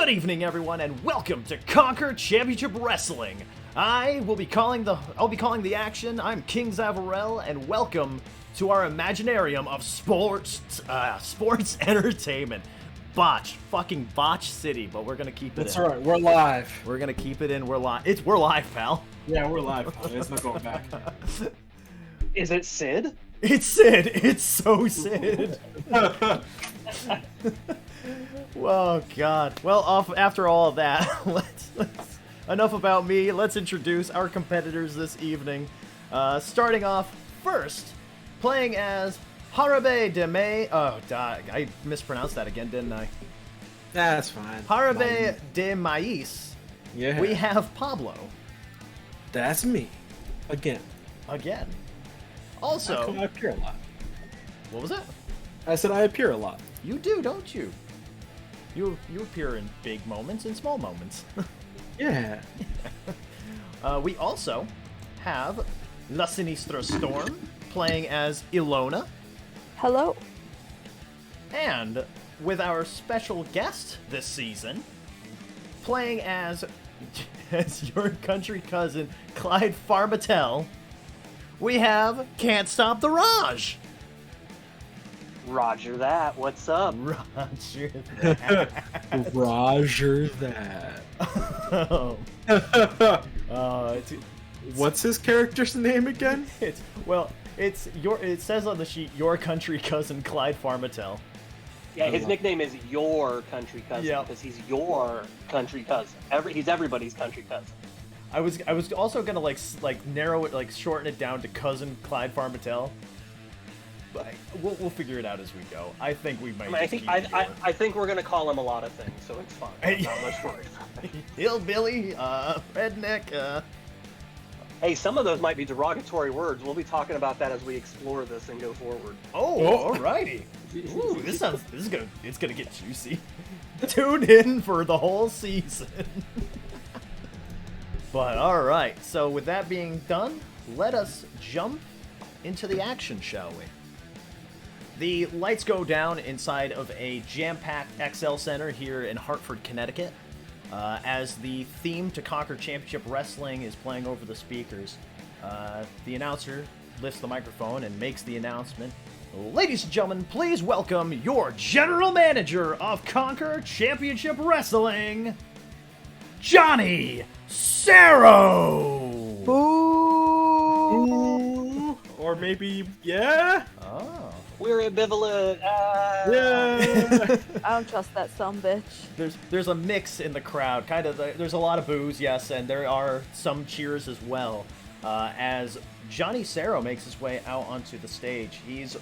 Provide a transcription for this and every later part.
Good evening, everyone, and welcome to Conquer Championship Wrestling. I'll be calling the action. I'm King Zavarell, and welcome to our Imaginarium of sports entertainment. Fucking Botch City, but we're gonna keep it. That's in. Right. We're live. We're gonna keep it in. We're live. We're live, pal. Yeah, we're live. It's not going back. Is it Sid? It's Sid. It's so Sid. Oh God. Well, after all of that, let's enough about me. Let's introduce our competitors this evening. Starting off first, playing as Harabe de May. Oh, I mispronounced that again, didn't I? That's fine. Harabe de Mais. Yeah. We have Pablo. That's me. Again. Also, I appear a lot. what was it? I said I appear a lot. You do, don't you? You appear in big moments and small moments. Yeah. We also have La Sinistra Storm playing as Ilona. Hello. And with our special guest this season, playing as your country cousin, Clyde Farbatel, we have CantStopTheRaj. Roger that. What's up? Roger that. Roger that. What's his character's name again? It says on the sheet, your country cousin, Clyde Farbatel. Yeah, his nickname is Your Country Cousin because he's your country cousin. He's everybody's country cousin. I was also gonna like narrow it, shorten it down to cousin Clyde Farbatel. But we'll figure it out as we go. I think we might. I think we're gonna call him a lot of things, so it's fine. Not much worry. Hillbilly, redneck. Hey, some of those might be derogatory words. We'll be talking about that as we explore this and go forward. Oh, alrighty. Ooh, it's gonna get juicy. Tune in for the whole season. But alright, so with that being done, let us jump into the action, shall we? The lights go down inside of a jam-packed XL Center here in Hartford, Connecticut. As the theme to Conquer Championship Wrestling is playing over the speakers, the announcer lifts the microphone and makes the announcement. Ladies and gentlemen, please welcome your General Manager of Conquer Championship Wrestling, Johnny Saro! Ooh. Or maybe, yeah? Oh. We're ambivalent. Yeah. I don't trust that sumbitch. There's a mix in the crowd. There's a lot of boos, yes, and there are some cheers as well. As Johnny Saro makes his way out onto the stage, he's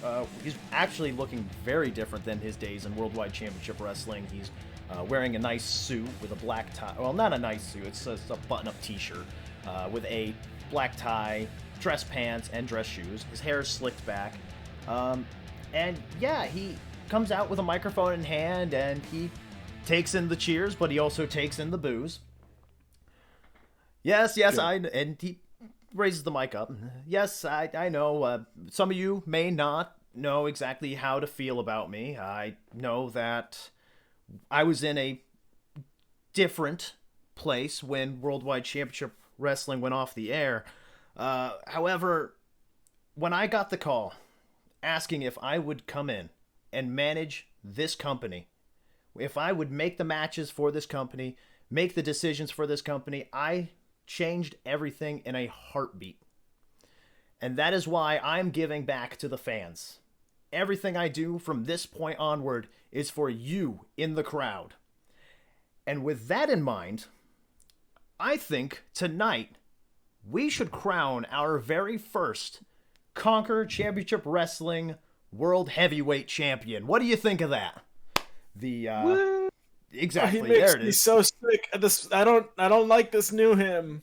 actually looking very different than his days in Worldwide Championship Wrestling. He's wearing a nice suit with a black tie. Well, not a nice suit. It's a button-up T-shirt with a black tie, dress pants, and dress shoes. His hair is slicked back. And yeah, he comes out with a microphone in hand, and he takes in the cheers, but he also takes in the boos. Yes, Good. and he raises the mic up. Yes, I know, some of you may not know exactly how to feel about me. I know that I was in a different place when Worldwide Championship Wrestling went off the air. However, when I got the call asking if I would come in and manage this company, if I would make the matches for this company, make the decisions for this company, I changed everything in a heartbeat. And that is why I'm giving back to the fans. Everything I do from this point onward is for you in the crowd. And with that in mind, I think tonight we should crown our very first Conquer Championship Wrestling World Heavyweight Champion. What do you think of that? Exactly. He makes there it me is. so sick. I don't like this new him.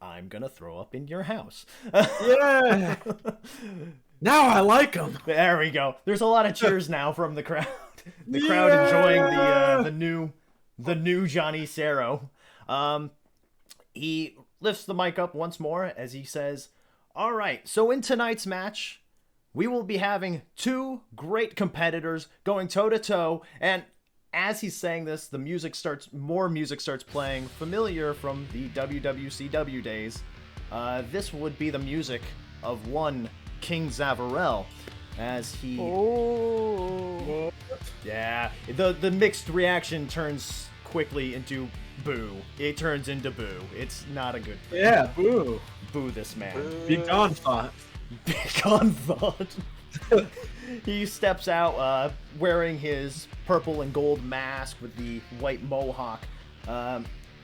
I'm gonna throw up in your house. Yeah. Now I like him. There we go. There's a lot of cheers now from the crowd. The crowd enjoying the new Johnny Saro. He lifts the mic up once more as he says, all right, so in tonight's match, we will be having two great competitors going toe-to-toe, and as he's saying this, more music starts playing, familiar from the WWCW days. This would be the music of one King Zavarell, as he... Oh. Yeah, the mixed reaction turns quickly into boo. It turns into boo. It's not a good... Yeah, boo. Boo this man. Be gone, thought. Be gone, thought. He steps out wearing his purple and gold mask with the white mohawk,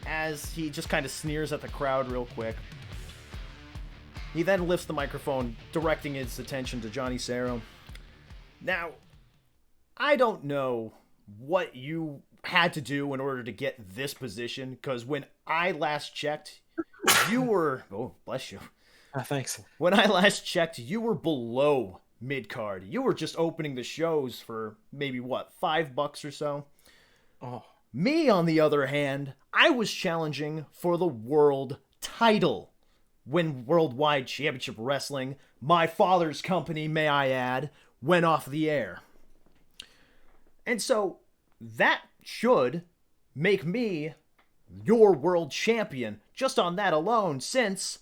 as he just kind of sneers at the crowd real quick. He then lifts the microphone, directing his attention to Johnny Cero. Now, I don't know what you had to do in order to get this position, because when I last checked, you were... Oh, bless you. Thanks. When I last checked, you were below mid-card. You were just opening the shows for maybe, what, $5 or so? Oh. Me, on the other hand, I was challenging for the world title when Worldwide Championship Wrestling, my father's company, may I add, went off the air. And so, that should make me your world champion, just on that alone, since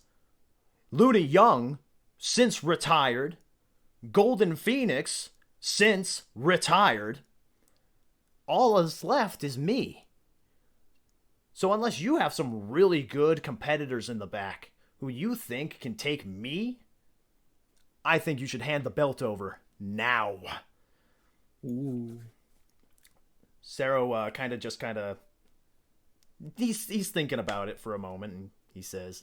Luna Young, since retired, Golden Phoenix, since retired, all that's left is me. So unless you have some really good competitors in the back who you think can take me, I think you should hand the belt over now. Ooh. Cero he's thinking about it for a moment, and he says,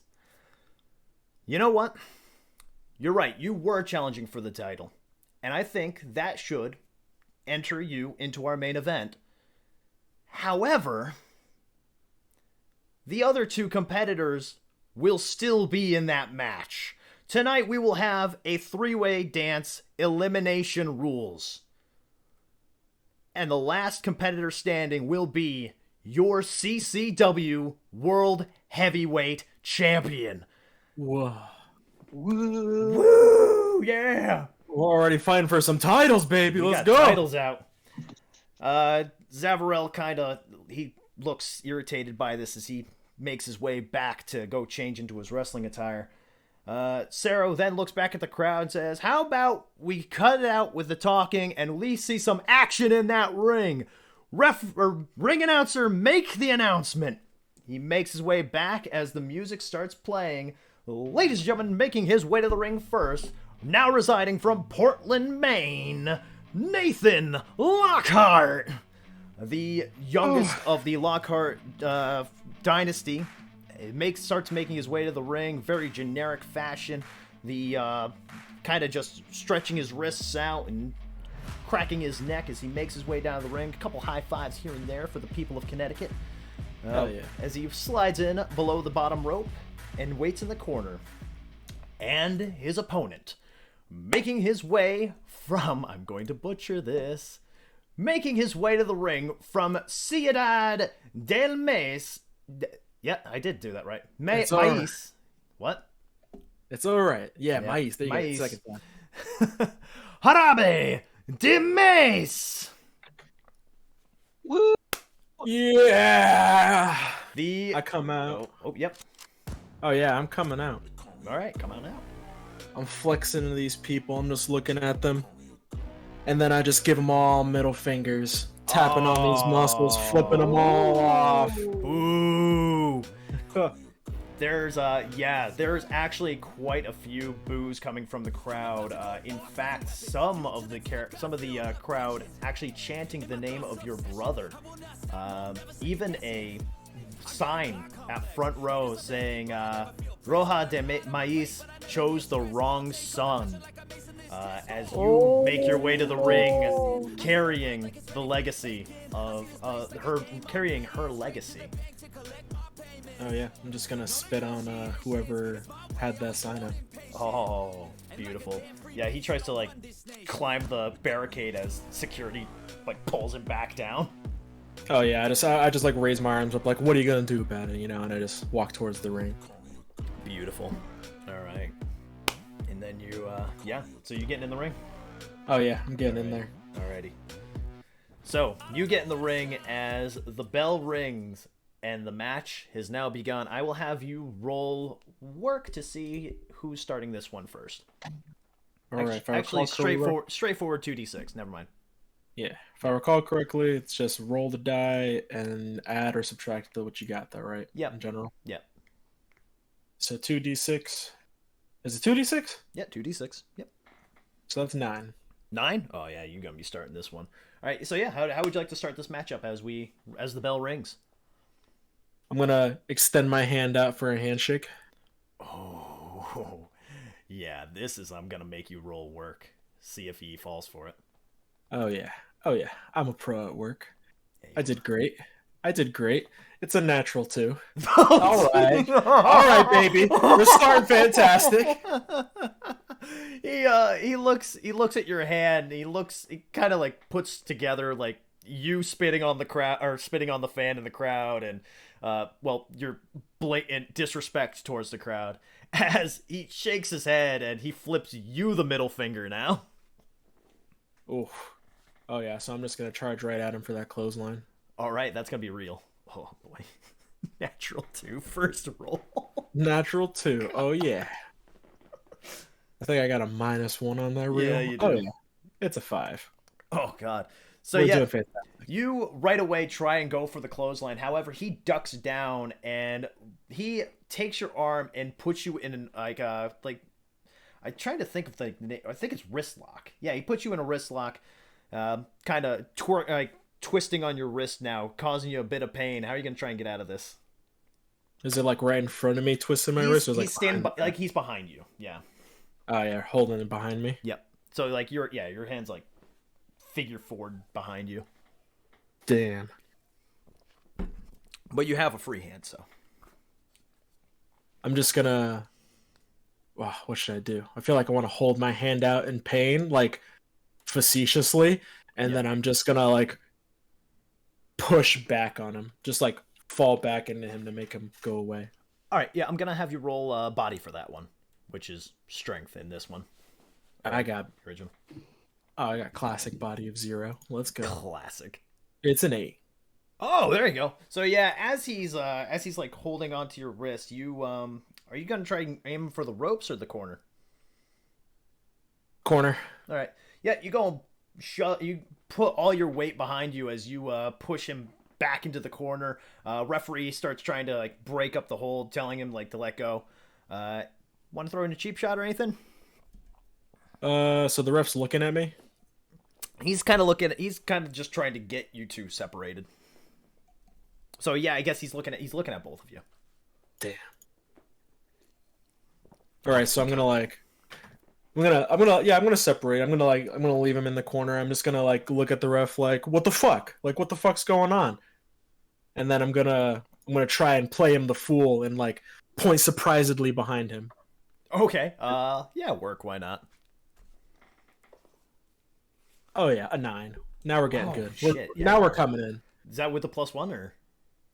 you know what? You're right, you were challenging for the title, and I think that should enter you into our main event. However, the other two competitors will still be in that match. Tonight we will have a three-way dance elimination rules. And the last competitor standing will be your CCW World Heavyweight Champion. Whoa. Woo! Woo! Yeah! We're already fighting for some titles, baby. Let's go. Titles out. Zavarell he looks irritated by this as he makes his way back to go change into his wrestling attire. Cero then looks back at the crowd and says, how about we cut it out with the talking and at least see some action in that ring? Ring announcer, make the announcement. He makes his way back as the music starts playing. Ladies and gentlemen, making his way to the ring first, now residing from Portland, Maine, Nathan Lockhart. The youngest of the Lockhart dynasty. Starts making his way to the ring, very generic fashion. The kind of just stretching his wrists out and cracking his neck as he makes his way down to the ring. A couple high fives here and there for the people of Connecticut. Hell yeah. As he slides in below the bottom rope and waits in the corner. And his opponent, making his way from, I'm going to butcher this, making his way to the ring from Ciudad del Mes. Yeah, I did do that right. It's all right. Maíz. What? It's alright. Yeah, Yeah, Maíz. There you Maíz. go. Second time. Jarabe de Mes. Woo! Yeah. I come out. Yep. Oh yeah, I'm coming out. All right, come on out. I'm flexing to these people. I'm just looking at them, and then I just give them all middle fingers, tapping on these muscles, flipping them all off. Ooh. There's actually quite a few boos coming from the crowd. In fact, some of the crowd actually chanting the name of your brother. Even a sign at front row saying Roja de Maíz chose the wrong son. As you make your way to the ring, carrying the legacy of her legacy. Oh yeah, I'm just gonna spit on whoever had that sign up. Oh, beautiful. Yeah, he tries to like climb the barricade as security like pulls him back down. Oh yeah, I just like raise my arms up like, what are you gonna do about it, you know? And I just walk towards the ring. Beautiful. All right. And then so you getting in the ring? Oh yeah, I'm getting in there. Alrighty. So, you get in the ring as the bell rings and the match has now begun. I will have you roll work to see who's starting this one first. All right. Actually, straightforward 2d6. Never mind. Yeah. If I recall correctly, it's just roll the die and add or subtract what you got there, right? Yep. In general. Yep. So 2d6. Is it 2d6? Yeah, 2d6. Yep. So that's 9. 9? Oh yeah, you're gonna be starting this one. All right. So yeah, how would you like to start this matchup as the bell rings? I'm gonna extend my hand out for a handshake. Oh, yeah. I'm gonna make you roll work. See if he falls for it. Oh yeah. I'm a pro at work. Yeah, I did great. It's a natural 2. All right, baby. We're starting fantastic. He looks at your hand. He kind of like puts together like you spitting on the crowd or spitting on the fan in the crowd, and your blatant disrespect towards the crowd as he shakes his head and he flips you the middle finger now. Oh yeah, so I'm just gonna charge right at him for that clothesline. All right, that's gonna be real. Oh boy, natural 2 first roll. Natural 2. Oh yeah. I think I got a -1 on that reel. Yeah, you do. Oh yeah, it's a 5. Oh god. So We're yeah, doing fantastic. you right away try and go for the clothesline. However, he ducks down and he takes your arm and puts you in an I'm trying to think of the name. I think it's wrist lock. Yeah, he puts you in a wrist lock, kind of twisting on your wrist now, causing you a bit of pain. How are you gonna try and get out of this? Is it like right in front of me, twisting my wrist? Or He's standing like he's behind you. Yeah. Oh yeah, holding it behind me. Yep. So like your hand's like figure 4 behind you. Damn. But you have a free hand, so. I'm just gonna. Wow, what should I do? I feel like I want to hold my hand out in pain, like facetiously, and then I'm just gonna like push back on him, just like fall back into him to make him go away. All right, yeah, I'm gonna have you roll body for that one, which is strength in this one. I got original. Oh, I got classic body of 0. Let's go. Classic. It's an 8. Oh, there you go. So yeah, as he's like holding onto your wrist, you are you gonna try and aim for the ropes or the corner? Corner. All right. Yeah, you go you put all your weight behind you as you push him back into the corner. Referee starts trying to like break up the hold, telling him like to let go. Want to throw in a cheap shot or anything? So the ref's looking at me. He's kind of just trying to get you two separated. So yeah, I guess he's looking at both of you. Damn. All right, so I'm gonna separate. I'm gonna leave him in the corner. I'm just gonna like look at the ref like, what the fuck? Like, what the fuck's going on? And then I'm gonna try and play him the fool and like point surprisedly behind him. Okay. Yeah, work. Why not? Oh yeah, a 9. Now we're getting good. Shit, yeah. Now we're coming in. Is that with the +1 or?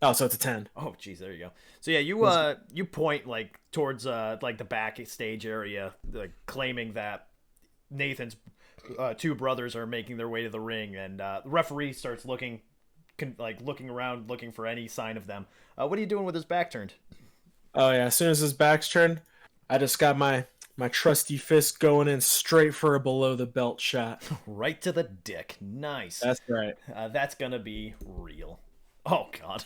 Oh, so it's a 10. Oh, geez, there you go. So yeah, you point like towards like the backstage area, like claiming that Nathan's two brothers are making their way to the ring, and the referee starts looking around, looking for any sign of them. What are you doing with his back turned? Oh yeah, as soon as his back's turned, I just got my trusty fist going in straight for a below the belt shot. Right to the dick. Nice. That's right. That's gonna be real. Oh god.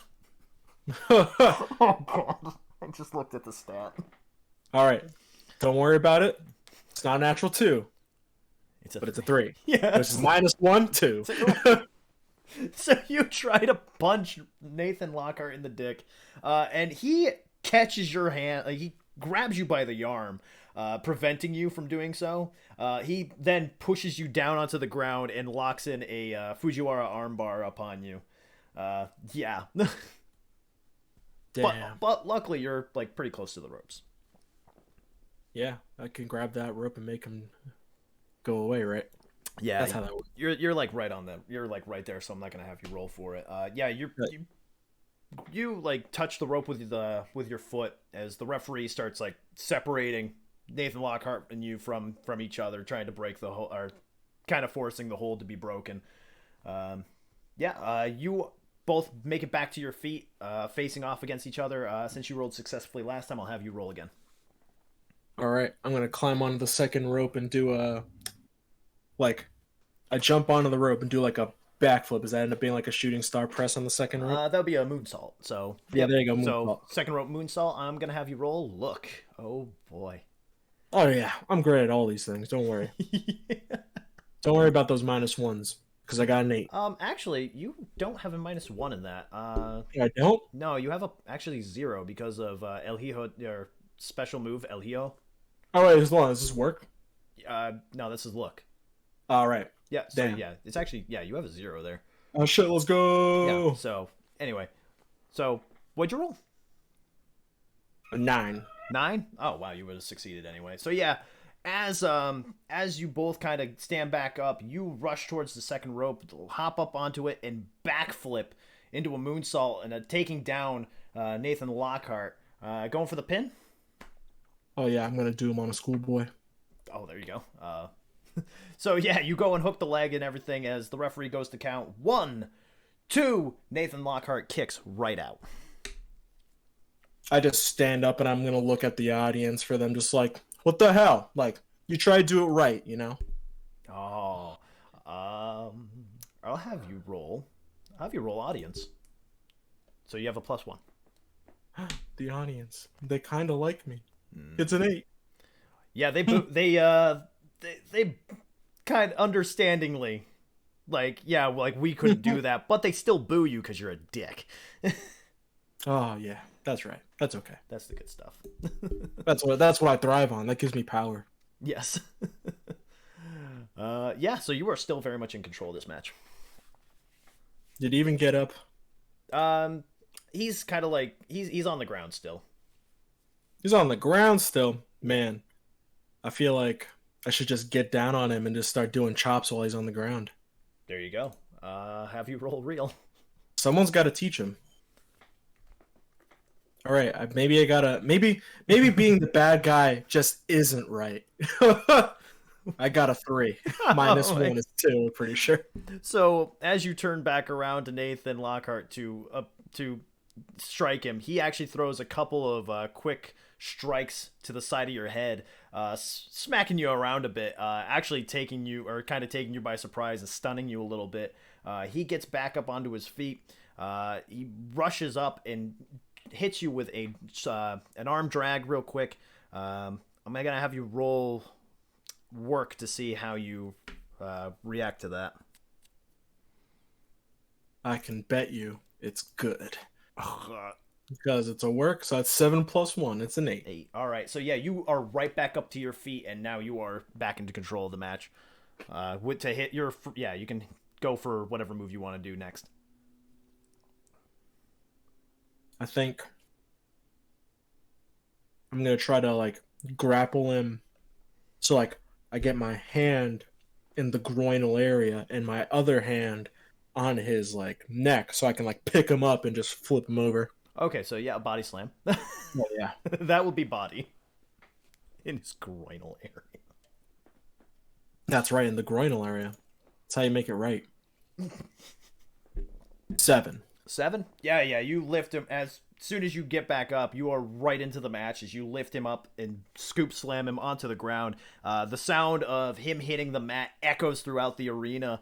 Oh god. I just looked at the stat. All right. Don't worry about it. It's not a natural 2. It's a 3. Yeah. Which is -1, 2. So you try to punch Nathan Lockhart in the dick, and he catches your hand. He grabs you by the arm, preventing you from doing so. He then pushes you down onto the ground and locks in a Fujiwara armbar upon you. Yeah. Damn. But luckily you're like pretty close to the ropes. Yeah, I can grab that rope and make him go away, right? Yeah, that's how that works. You're like right on them. You're like right there, so I'm not gonna have you roll for it. Yeah, you like touch the rope with your foot as the referee starts like separating Nathan Lockhart and you from each other, trying to break the hold, or kind of forcing the hold to be broken. Yeah, you both make it back to your feet, facing off against each other. Since you rolled successfully last time, I'll have you roll again. All right, I'm gonna climb onto the second rope and do like I jump onto the rope and do like a backflip. Does that end up being like a shooting star press on the second rope? That would be a moonsault. So Yeah, there you go, So moonsault. second rope moonsault. I'm gonna have you roll. Look. Oh boy. Oh yeah, I'm great at all these things. Don't worry. Don't worry about those -1s because I got an 8. Actually, you don't have a -1 in that. I don't. No, you have a actually 0 because of El Hijo, your special move El Hijo. All right, as long as this work. No, this is look. All right. Yeah. So Damn. yeah, it's actually you have a 0 there. Oh shit, let's go. Yeah. So anyway, so what'd you roll? A 9. 9? Oh wow, you would have succeeded anyway. So yeah, as you both kind of stand back up, you rush towards the second rope, hop up onto it, and backflip into a moonsault and taking down Nathan Lockhart. Going for the pin? Oh yeah, I'm gonna do him on a schoolboy. Oh, there you go. So yeah, you go and hook the leg and everything as the referee goes to count 1, 2. Nathan Lockhart kicks right out. I just stand up and I'm gonna look at the audience for them, just like, what the hell? Like, you try to do it right, you know? Oh, I'll have you roll. I'll have you roll audience. So you have a +1. The audience, they kind of like me. It's an 8. Yeah, they kind of understandingly, like, yeah, like we couldn't do that, but they still boo you because you're a dick. Oh yeah, that's right. That's okay. That's the good stuff. That's what I thrive on. That gives me power. Yes. Yeah, so you are still very much in control of this match. Did he even get up? He's kind of like he's on the ground still. He's on the ground still. Man, I feel like I should just get down on him and just start doing chops while he's on the ground. There you go. Have you roll real? Someone's got to teach him. All right, maybe I gotta maybe being the bad guy just isn't right. I got a 3. -1 is 2. I'm pretty sure. So as you turn back around to Nathan Lockhart to strike him, he actually throws a couple of quick strikes to the side of your head, smacking you around a bit, actually taking you by surprise and stunning you a little bit. He gets back up onto his feet. He rushes up and hits you with an arm drag real quick. I'm gonna have you roll work to see how you react to that. I can bet you it's good. Because it's a work, so that's 7 + 1. It's an 8. 8. All right. So yeah, you are right back up to your feet, and now you are back into control of the match. To hit your you can go for whatever move you want to do next. I think I'm gonna try to like grapple him, so like I get my hand in the groinal area and my other hand on his like neck, so I can like pick him up and just flip him over. Okay, so yeah, a body slam. Oh, yeah, That would be body in his groinal area. that's right, in the groinal area. That's how you make it right. 7. 7? Yeah. You lift him as soon as you get back up. You are right into the match as you lift him up and scoop slam him onto the ground. The sound of him hitting the mat echoes throughout the arena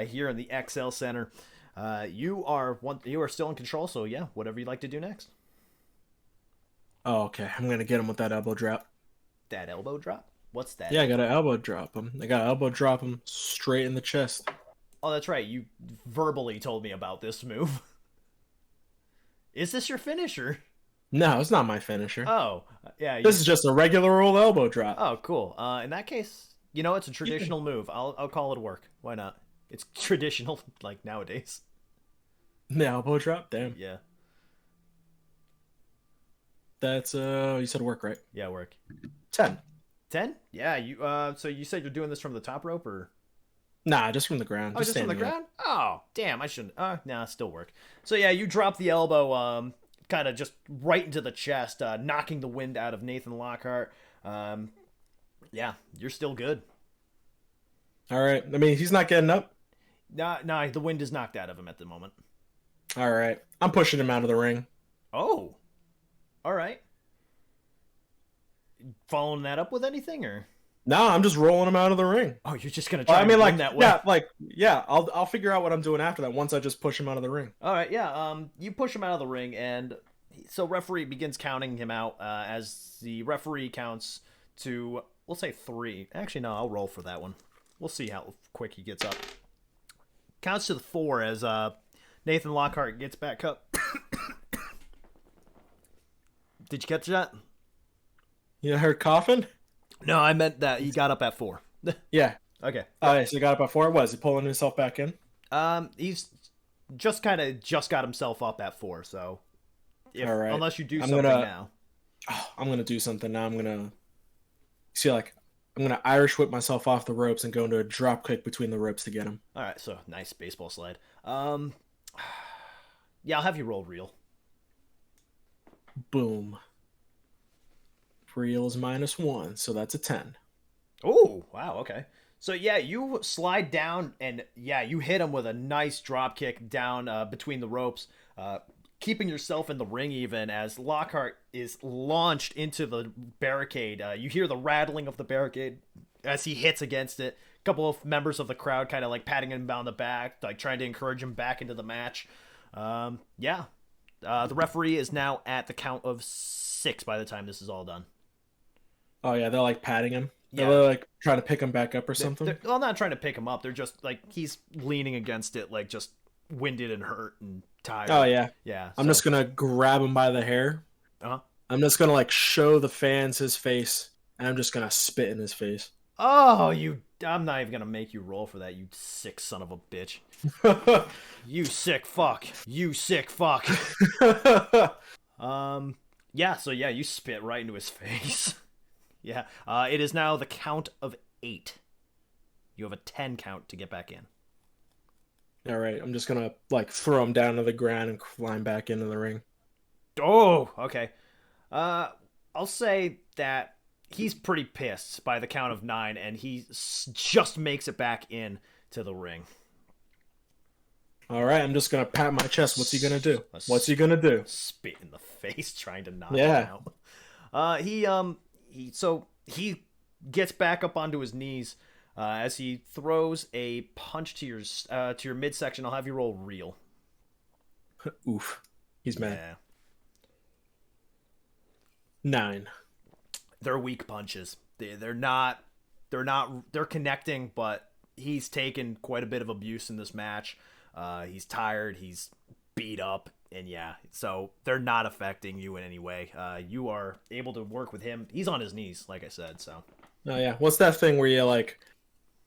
here in the XL Center. You are still in control. So yeah, whatever you'd like to do next. Oh, okay. I'm gonna get him with that elbow drop. That elbow drop? What's that? Yeah, I gotta elbow drop him. I gotta elbow drop him straight in the chest. Oh, that's right. You verbally told me about this move. Is this your finisher? No, it's not my finisher. Oh, yeah. This is just a regular old elbow drop. Oh, cool. In that case, it's a traditional move. I'll call it a work. Why not? It's traditional, like nowadays. The elbow drop? Damn. Yeah. That's you said work, right? Yeah, work. 10. 10? Yeah. You. So you said you're doing this from the top rope, or? Nah, just from the ground. Oh, just from the standing up. ground? Oh, damn. I shouldn't. Nah, still work. So yeah, you drop the elbow, kind of just right into the chest, knocking the wind out of Nathan Lockhart. Yeah, you're still good. All right. I mean, he's not getting up. Nah, the wind is knocked out of him at the moment. All right. I'm pushing him out of the ring. Oh. All right. Following that up with anything, or? No, I'm just rolling him out of the ring. Oh, you're just gonna try. That way. I'll figure out what I'm doing after that. Once I just push him out of the ring. All right, yeah. You push him out of the ring, and so referee begins counting him out. As the referee counts to, we'll say 3. Actually, no, I'll roll for that one. We'll see how quick he gets up. Counts to the 4 as Nathan Lockhart gets back up. Did you catch that? You heard coughing? No, I meant that he got up at 4. Yeah. Okay. So he got up at 4. Was he pulling himself back in? He's just kind of got himself up at 4. So, all right. Unless you do something now. I'm gonna do something now. I'm gonna Irish whip myself off the ropes and go into a drop kick between the ropes to get him. All right. So nice baseball slide. Yeah, I'll have you roll real. Boom. Real is -1, so that's a 10. Oh, wow, okay. So yeah, you slide down and yeah, you hit him with a nice drop kick down between the ropes, keeping yourself in the ring even as Lockhart is launched into the barricade. You hear the rattling of the barricade as he hits against it. A couple of members of the crowd kind of like patting him on the back, like trying to encourage him back into the match. The referee is now at the count of 6 by the time this is all done. Oh yeah, they're like patting him. Yeah. They're like trying to pick him back up or something. Well, not trying to pick him up. They're just like he's leaning against it, like just winded and hurt and tired. Oh yeah, yeah. I'm just gonna grab him by the hair. I'm just gonna like show the fans his face, and I'm just gonna spit in his face. Oh, I'm not even gonna make you roll for that, you sick son of a bitch. You sick fuck. You sick fuck. Yeah. So yeah, you spit right into his face. Yeah, it is now the count of 8. You have a 10 count to get back in. All right, I'm just gonna like throw him down to the ground and climb back into the ring. Oh, okay. I'll say that he's pretty pissed by the count of 9, and he just makes it back in to the ring. All right, I'm just gonna pat my chest. What's he gonna do? What's he gonna do? Spit in the face, trying to knock him out. He gets back up onto his knees as he throws a punch to your midsection. I'll have you roll real. Oof, he's mad. Yeah. 9. They're weak punches. They're connecting, but he's taken quite a bit of abuse in this match. He's tired. He's beat up. And yeah, so they're not affecting you in any way. You are able to work with him. He's on his knees, like I said, so. Oh yeah. What's that thing where you like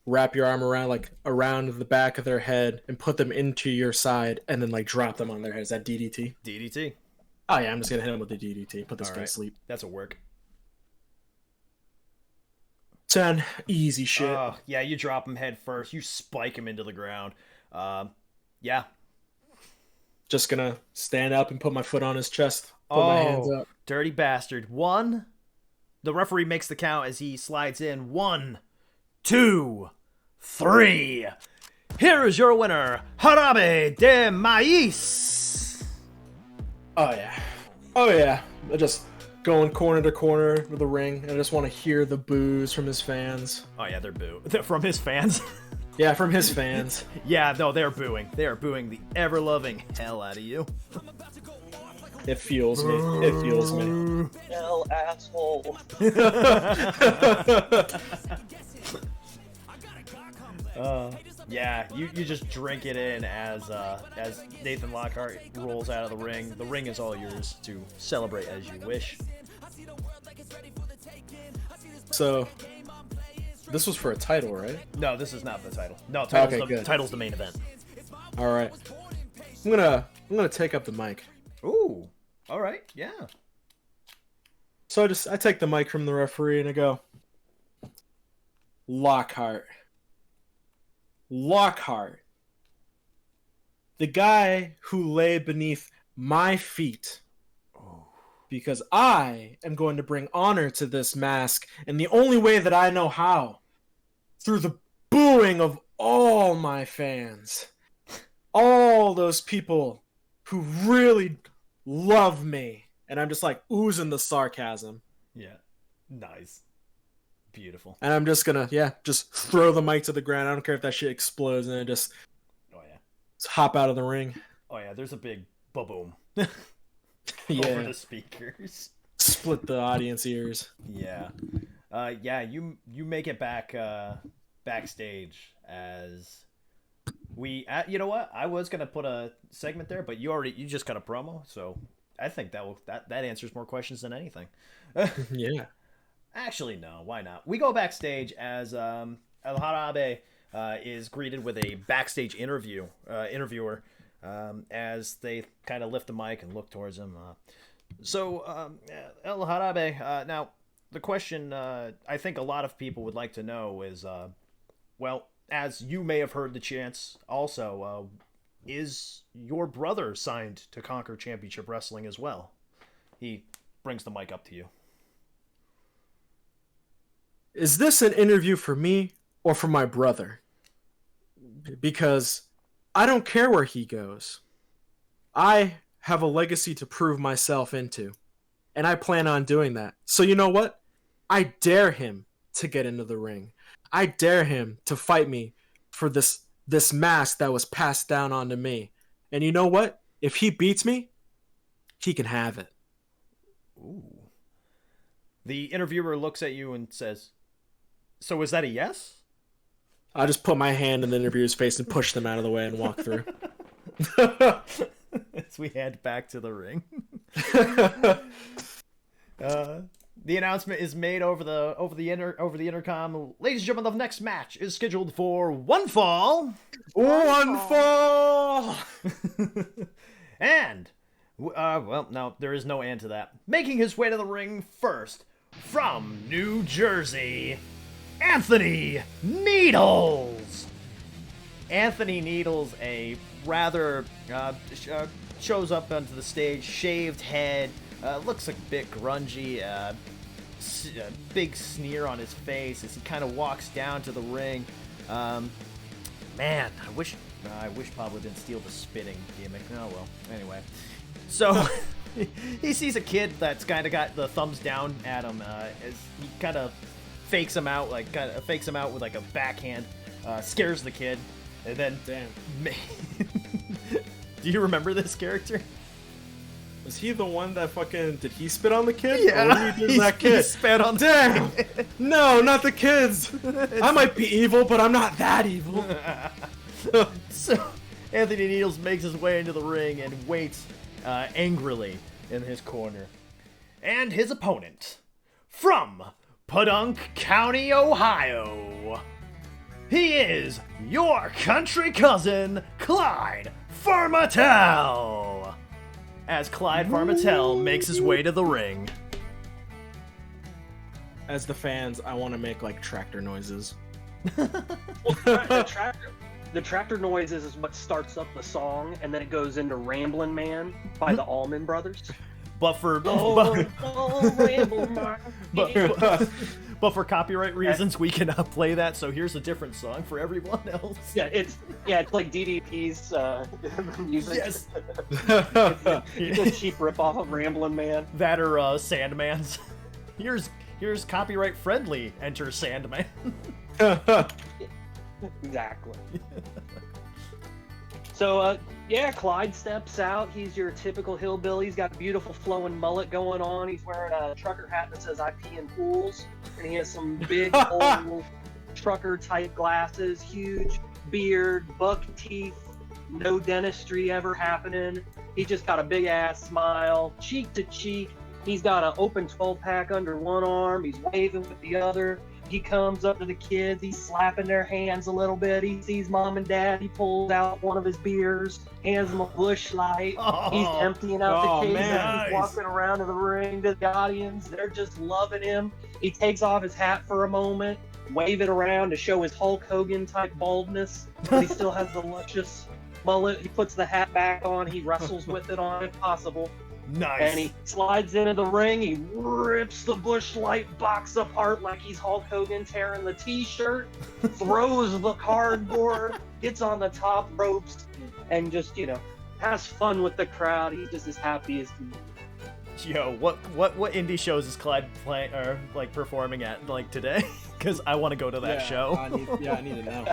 wrap your arm around the back of their head and put them into your side and then like drop them on their head? Is that DDT? DDT. Oh yeah, I'm just gonna hit him with the DDT. Put this guy to sleep. That's a work. 10. Easy shit. Yeah, you drop him head first. You spike him into the ground. Yeah. Just gonna stand up and put my foot on his chest. Put my hands up. Dirty bastard. 1. The referee makes the count as he slides in. 1, 2, 3. Here is your winner, Jarabe de Maíz. Oh yeah. I just going corner to corner of the ring. I just want to hear the boos from his fans. Oh yeah, they're from his fans. Yeah, from his fans. Yeah, no, they're booing. They are booing the ever-loving hell out of you. It fuels me. It fuels me. Hell, asshole. Yeah, you just drink it in as Nathan Lockhart rolls out of the ring. The ring is all yours to celebrate as you wish. So, this was for a title, right? No, this is not the title. No, title's the main event. All right. I'm gonna take up the mic. Ooh. All right. Yeah. So I take the mic from the referee and I go, Lockhart, the guy who lay beneath my feet, because I am going to bring honor to this mask, and the only way that I know how, through the booing of all my fans, all those people who really love me. And I'm just like oozing the sarcasm. Yeah. Nice. Beautiful. And I'm just gonna, just throw the mic to the ground. I don't care if that shit explodes, and then just hop out of the ring. Oh yeah, there's a big ba-boom Yeah. over the speakers. Split the audience ears. Yeah. You make it back backstage as we you know what? I was gonna put a segment there, but you just got a promo, so I think that answers more questions than anything. Yeah. Actually, no. Why not? We go backstage as El Jarabe is greeted with a backstage interviewer as they kind of lift the mic and look towards him. El Jarabe. Now, the question I think a lot of people would like to know is, well, as you may have heard the chants also, is your brother signed to Conquer Championship Wrestling as well? He brings the mic up to you. Is this an interview for me or for my brother? Because I don't care where he goes. I have a legacy to prove myself into, and I plan on doing that. So you know what? I dare him to get into the ring. I dare him to fight me for this mask that was passed down onto me. And you know what? If he beats me, he can have it. Ooh. The interviewer looks at you and says, "So is that a yes?" I just put my hand in the interviewer's face and push them out of the way and walk through. As we head back to the ring. The announcement is made over the intercom. Ladies and gentlemen, the next match is scheduled for one fall. One fall! And, well, no, there is no and to that. Making his way to the ring first, from New Jersey, Anthony Needles. Anthony Needles, a rather shows up onto the stage, shaved head, looks a bit grungy, big sneer on his face as he kind of walks down to the ring. Man, I wish Pablo didn't steal the spitting gimmick. Oh well. Anyway, so he sees a kid that's kind of got the thumbs down at him as he kind of fakes him out with like a backhand, scares the kid, and then Damn. Do you remember this character? Was he the one that did he spit on the kid? Yeah, Or what did he do to that kid? He spat on Damn! No, not the kids! I might be evil, but I'm not that evil. So, Anthony Needles makes his way into the ring and waits angrily in his corner. And his opponent, from Podunk County, Ohio, he is your country cousin, Clyde Farmattel. As Clyde Farmattel makes his way to the ring. As the fans, I want to make like tractor noises. The tractor noises is what starts up the song, and then it goes into Ramblin' Man by the Allman Brothers. But for Ramblin' Man. but for copyright reasons, we cannot play that. So here's a different song for everyone else. Yeah, it's like DDP's music. Yes. It's a cheap ripoff of Ramblin' Man. That or Sandman's. Here's copyright friendly. Enter Sandman. Exactly. So, Clyde steps out. He's your typical hillbilly. He's got a beautiful flowing mullet going on. He's wearing a trucker hat that says "I pee in pools," and he has some big old trucker-type glasses, huge beard, buck teeth, no dentistry ever happening. He just got a big-ass smile, cheek to cheek. He's got an open 12-pack under one arm. He's waving with the other. He comes up to the kids. He's slapping their hands a little bit. He sees mom and dad. He pulls out one of his beers, hands them a Busch Light. He's emptying out the case. Man. He's walking around to the ring to the audience. They're just loving him. He takes off his hat for a moment, wave it around to show his Hulk Hogan type baldness, but he still has the luscious mullet. He puts the hat back on. He wrestles with it on if possible. Nice. And he slides into the ring. He rips the Busch Light box apart like he's Hulk Hogan tearing the T-shirt. Throws the cardboard. Gets on the top ropes, and just has fun with the crowd. He's just as happy as can be. Yo, what indie shows is Clyde playing or like performing at like today? Because I want to go to that show. I need to know.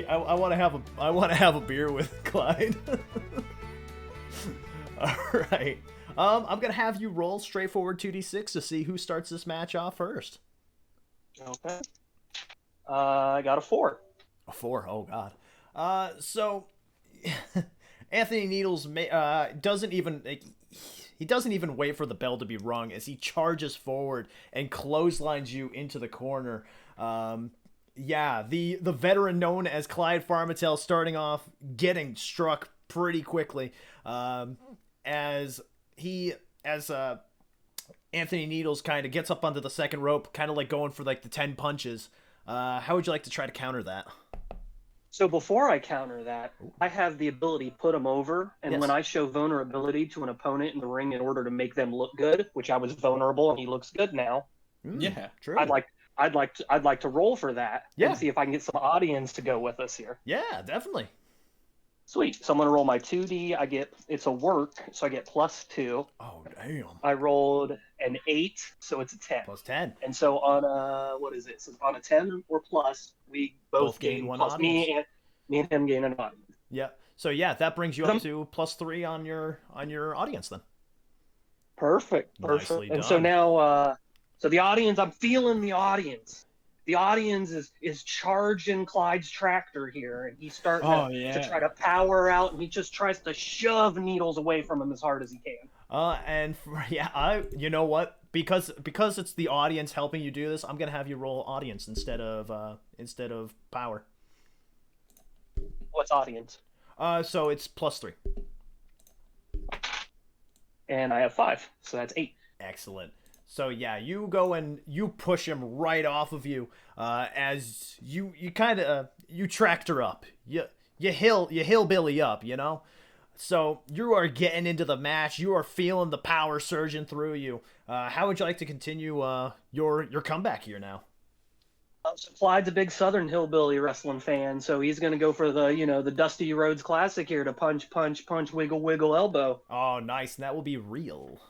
I want to have a beer with Clyde. All right. I'm gonna have you roll straightforward 2d6 to see who starts this match off first. Okay. I got a 4. A 4. Oh God. So Anthony Needles doesn't even wait for the bell to be rung as he charges forward and clotheslines you into the corner. The veteran known as Clyde Farmatel starting off getting struck pretty quickly. As Anthony Needles kind of gets up onto the second rope, kind of like going for like the 10 punches. How would you like to try to counter that? So before I counter that, I have the ability to put him over, and Yes. when I show vulnerability to an opponent in the ring in order to make them look good, which I was vulnerable and he looks good now, Yeah. True. I'd like to roll for that Yeah. and see if I can get some audience to go with us here. Yeah, definitely. Sweet. So I'm gonna roll my 2D. It's a work, so I get +2. Oh, damn. I rolled an 8, so it's a 10. Plus 10. And so on what is it? So on a 10 or plus, we both gain gain one plus. audience. Me and him gain an audience. Yeah. So yeah, that brings you up to +3 on your audience then. Perfect. Nicely And so done. now, so the audience, I'm feeling the audience. The audience is charging Clyde's tractor here, and he's starting to try to power out, and he just tries to shove Needles away from him as hard as he can. You know what? Because it's the audience helping you do this, I'm gonna have you roll audience instead of power. What's audience? So it's +3. And I have 5, so that's 8. Excellent. So yeah, you go and you push him right off of you, as you kind of you tractor up, you hillbilly up, So you are getting into the match. You are feeling the power surging through you. How would you like to continue your comeback here now? So Clyde's a big Southern hillbilly wrestling fan, so he's going to go for the Dusty Rhodes Classic here to punch, wiggle, wiggle, elbow. Oh, nice, and that will be real.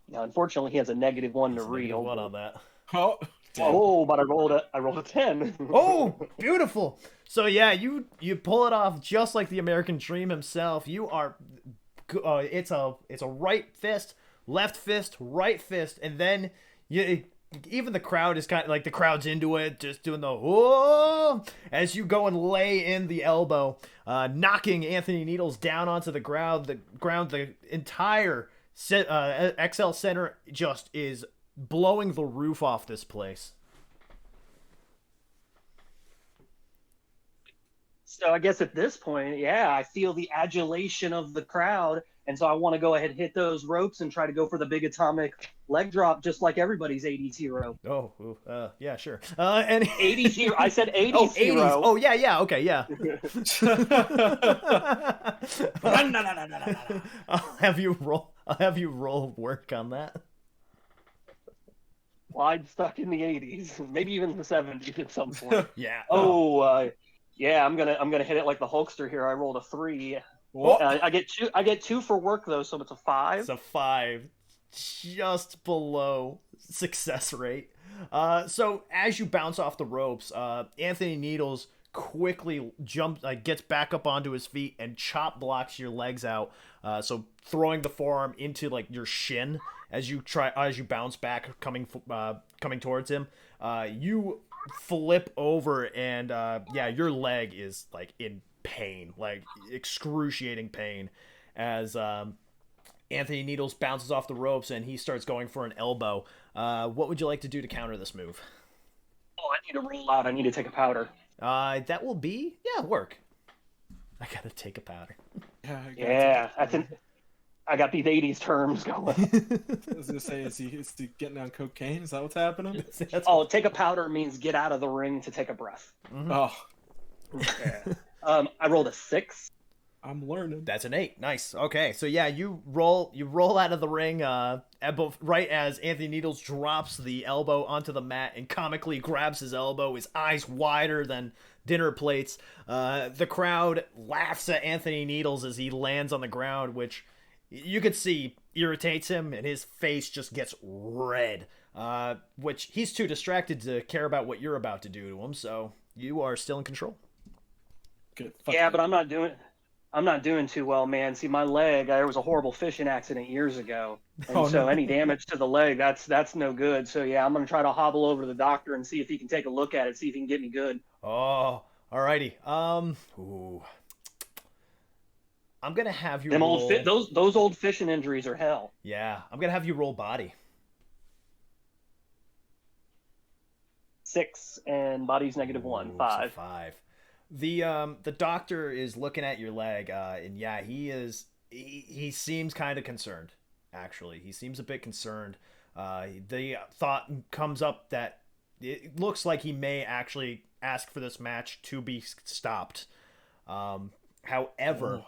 Now, unfortunately, he has a -1 to It's a real. -1 on that. But I rolled a 10. Oh, beautiful. So yeah, you pull it off just like the American Dream himself. You are, it's a right fist, left fist, right fist, and then even the crowd is kind of like the crowd's into it, just doing the whoa as you go and lay in the elbow, knocking Anthony Needles down onto the ground. The entire XL Center just is blowing the roof off this place. So I guess at this point, yeah, I feel the adulation of the crowd, and so I want to go ahead and hit those ropes and try to go for the big atomic leg drop, just like everybody's 80s hero. Yeah, sure. And 80s hero. I said 80s oh, 80s. hero. Oh, yeah, okay, yeah. I'll have you roll work on that. Clyde stuck in the 80s, maybe even the 70s at some point. Yeah. Yeah, I'm gonna hit it like the Hulkster here. I rolled a 3. I get 2 for work though, so it's a 5. It's a 5, just below success rate. So as you bounce off the ropes, Anthony Needles quickly gets back up onto his feet and chop blocks your legs out. So throwing the forearm into like your shin as you bounce back, coming towards him. You flip over and your leg is like in pain, like excruciating pain, as Anthony Needles bounces off the ropes and he starts going for an elbow. What would you like to do to counter this move? Oh, I need to roll out. I need to take a powder. That will be work. I gotta take a powder. Yeah, I got these 80s terms going. I was gonna say, is he getting on cocaine? Is that what's happening? Take a powder means get out of the ring to take a breath. Mm-hmm. Oh, Yeah. I rolled a 6. I'm learning. That's an 8. Nice. Okay, so yeah, you roll out of the ring right as Anthony Needles drops the elbow onto the mat and comically grabs his elbow, his eyes wider than dinner plates. The crowd laughs at Anthony Needles as he lands on the ground, which you could see irritates him, and his face just gets red. Which he's too distracted to care about what you're about to do to him, so you are still in control. Good. Yeah, but I'm not doing too well, man. See, my leg, there was a horrible fishing accident years ago. And so any damage to the leg, that's no good. So yeah, I'm going to try to hobble over to the doctor and see if he can take a look at it, see if he can get me good. Oh, alrighty. Ooh. I'm going to have you Them roll... those old fishing injuries are hell. Yeah, I'm going to have you roll body. 6 and body's -1, Ooh, 5. so 5. The doctor is looking at your leg, and yeah, he seems kind of concerned. Actually, he seems a bit concerned. The thought comes up that it looks like he may actually ask for this match to be stopped. However,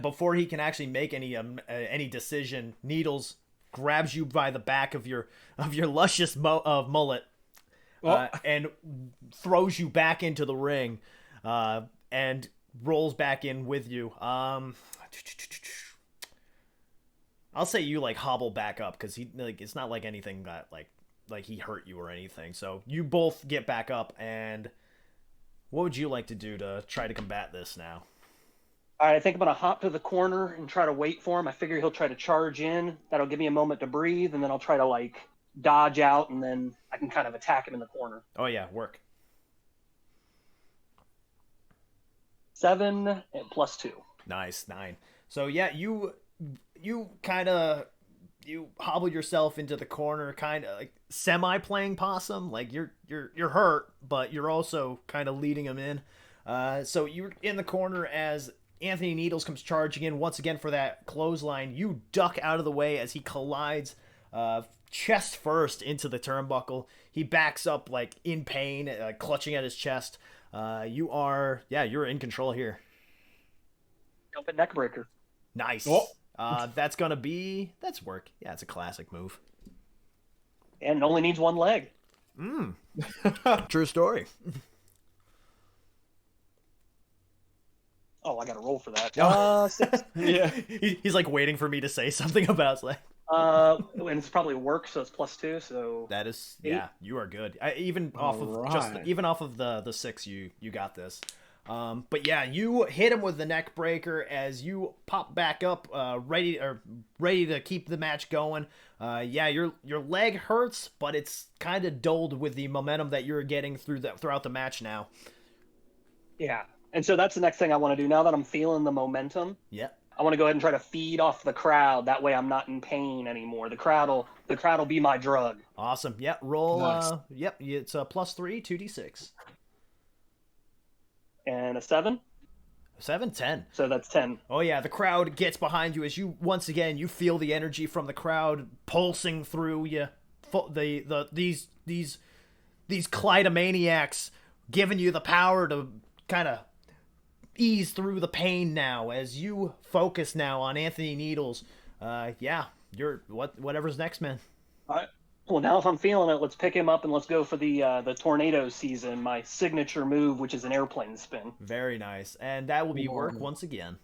before he can actually make any decision, Needles grabs you by the back of your luscious mullet. And throws you back into the ring, and rolls back in with you. I'll say you like hobble back up because it's not like anything that like he hurt you or anything. So you both get back up, and what would you like to do to try to combat this now? All right, I think I'm going to hop to the corner and try to wait for him. I figure he'll try to charge in. That'll give me a moment to breathe, and then I'll try to dodge out, and then I can kind of attack him in the corner. Oh yeah, work. 7 and +2. Nice, 9. So yeah, you kind of hobble yourself into the corner, kind of like semi playing possum. Like you're hurt, but you're also kind of leading him in. So you're in the corner as Anthony Needles comes charging in once again for that clothesline. You duck out of the way as he collides chest first into the turnbuckle. He backs up in pain, clutching at his chest. You're in control here. Jumping neck breaker. Nice. That's work. Yeah, it's a classic move. And it only needs one leg. True story. Oh, I got to roll for that. 6. Yeah. He's waiting for me to say something about And it's probably work, so it's +2. So that is 8. Yeah, you are good. Even off of the 6, you got this. But yeah, you hit him with the neck breaker as you pop back up, ready to keep the match going. Your leg hurts, but it's kind of dulled with the momentum that you're getting throughout the match now. Yeah, and so that's the next thing I want to do now that I'm feeling the momentum. Yeah. I want to go ahead and try to feed off the crowd. That way I'm not in pain anymore. The crowd will be my drug. Awesome. Yeah, roll. Nice. It's a +3, 2d6. And a 7. 7, 10. So that's 10. Oh yeah, the crowd gets behind you as you once again you feel the energy from the crowd pulsing through you. These Kleidomaniacs giving you the power to kind of ease through the pain now as you focus now on Anthony Needles. You're whatever's next, man. All right. Well, now if I'm feeling it, let's pick him up and let's go for the tornado season, my signature move, which is an airplane spin. Very nice. And that will be work once again.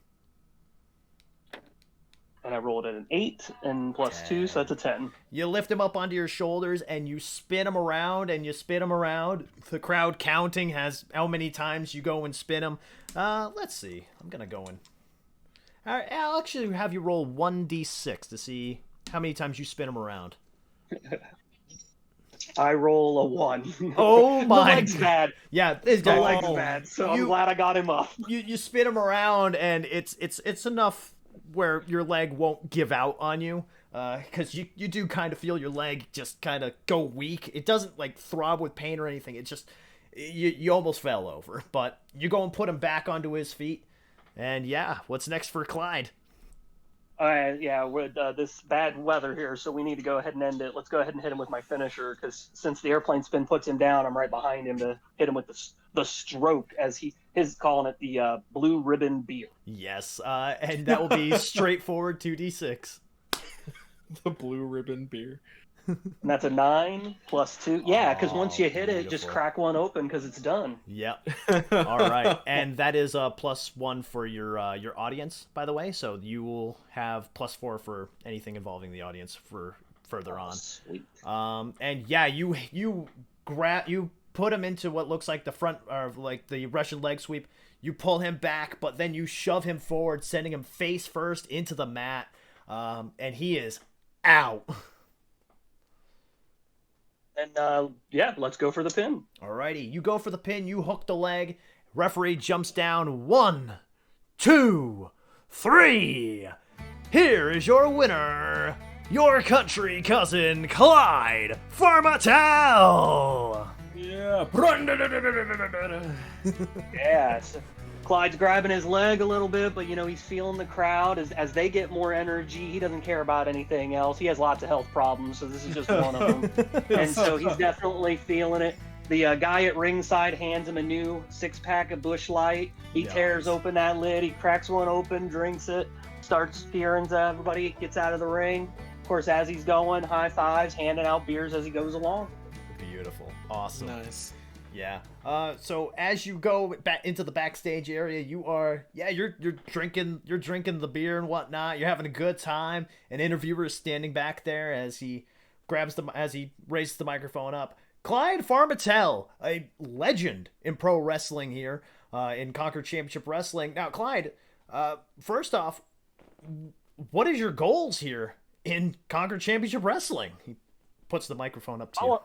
And I rolled at an 8 and +2, so that's a 10. You lift him up onto your shoulders and you spin him around and you spin him around. The crowd counting has how many times you go and spin him. Let's see. I'm going to go in. All right, I'll actually have you roll 1d6 to see how many times you spin him around. I roll a 1. Oh my! The leg's bad. Yeah, this The guy. leg's bad. So I'm glad I got him up. You spin him around and it's enough where your leg won't give out on you, because you do kind of feel your leg just kind of go weak. It doesn't throb with pain or anything. It's just you almost fell over, but you go and put him back onto his feet. And yeah, what's next for Clyde? All right, yeah, with this bad weather here, so we need to go ahead and end it. Let's go ahead and hit him with my finisher, because since the airplane spin puts him down, I'm right behind him to hit him with the stroke as he His calling it the Blue Ribbon Beer. Yes, and that will be straightforward 2d6. The Blue Ribbon Beer. And that's a 9 plus 2. Yeah, because once you hit it, just beautiful. crack one open because it's done. Yep. All right, and that is a +1 for your audience, by the way. So you will have +4 for anything involving the audience for further on. Sweet. And yeah, you put him into what looks like the front, or like the Russian leg sweep. You pull him back, but then you shove him forward, sending him face first into the mat, and he is out. And yeah, let's go for the pin. Alrighty, you go for the pin, you hook the leg, referee jumps down, 1, 2, 3. Here is your winner, your country cousin, Clyde Farmattel. Yeah. Yeah, so Clyde's grabbing his leg a little bit, but he's feeling the crowd as they get more energy. He doesn't care about anything else. He has lots of health problems, so this is just one of them. And so he's definitely feeling it. The guy at ringside hands him a new 6-pack of Busch Light. He tears open that lid. He cracks one open, drinks it, starts cheering to everybody, gets out of the ring. Of course, as he's going, high fives, handing out beers as he goes along. Beautiful. Awesome. Nice. Yeah. So as you go back into the backstage area, you're drinking the beer and whatnot. You're having a good time. An interviewer is standing back there as he raises the microphone up. Clyde Farmattel, a legend in pro wrestling here, in Conquer Championship Wrestling. Now, Clyde, first off, what is your goals here in Conquer Championship Wrestling? He puts the microphone up to you.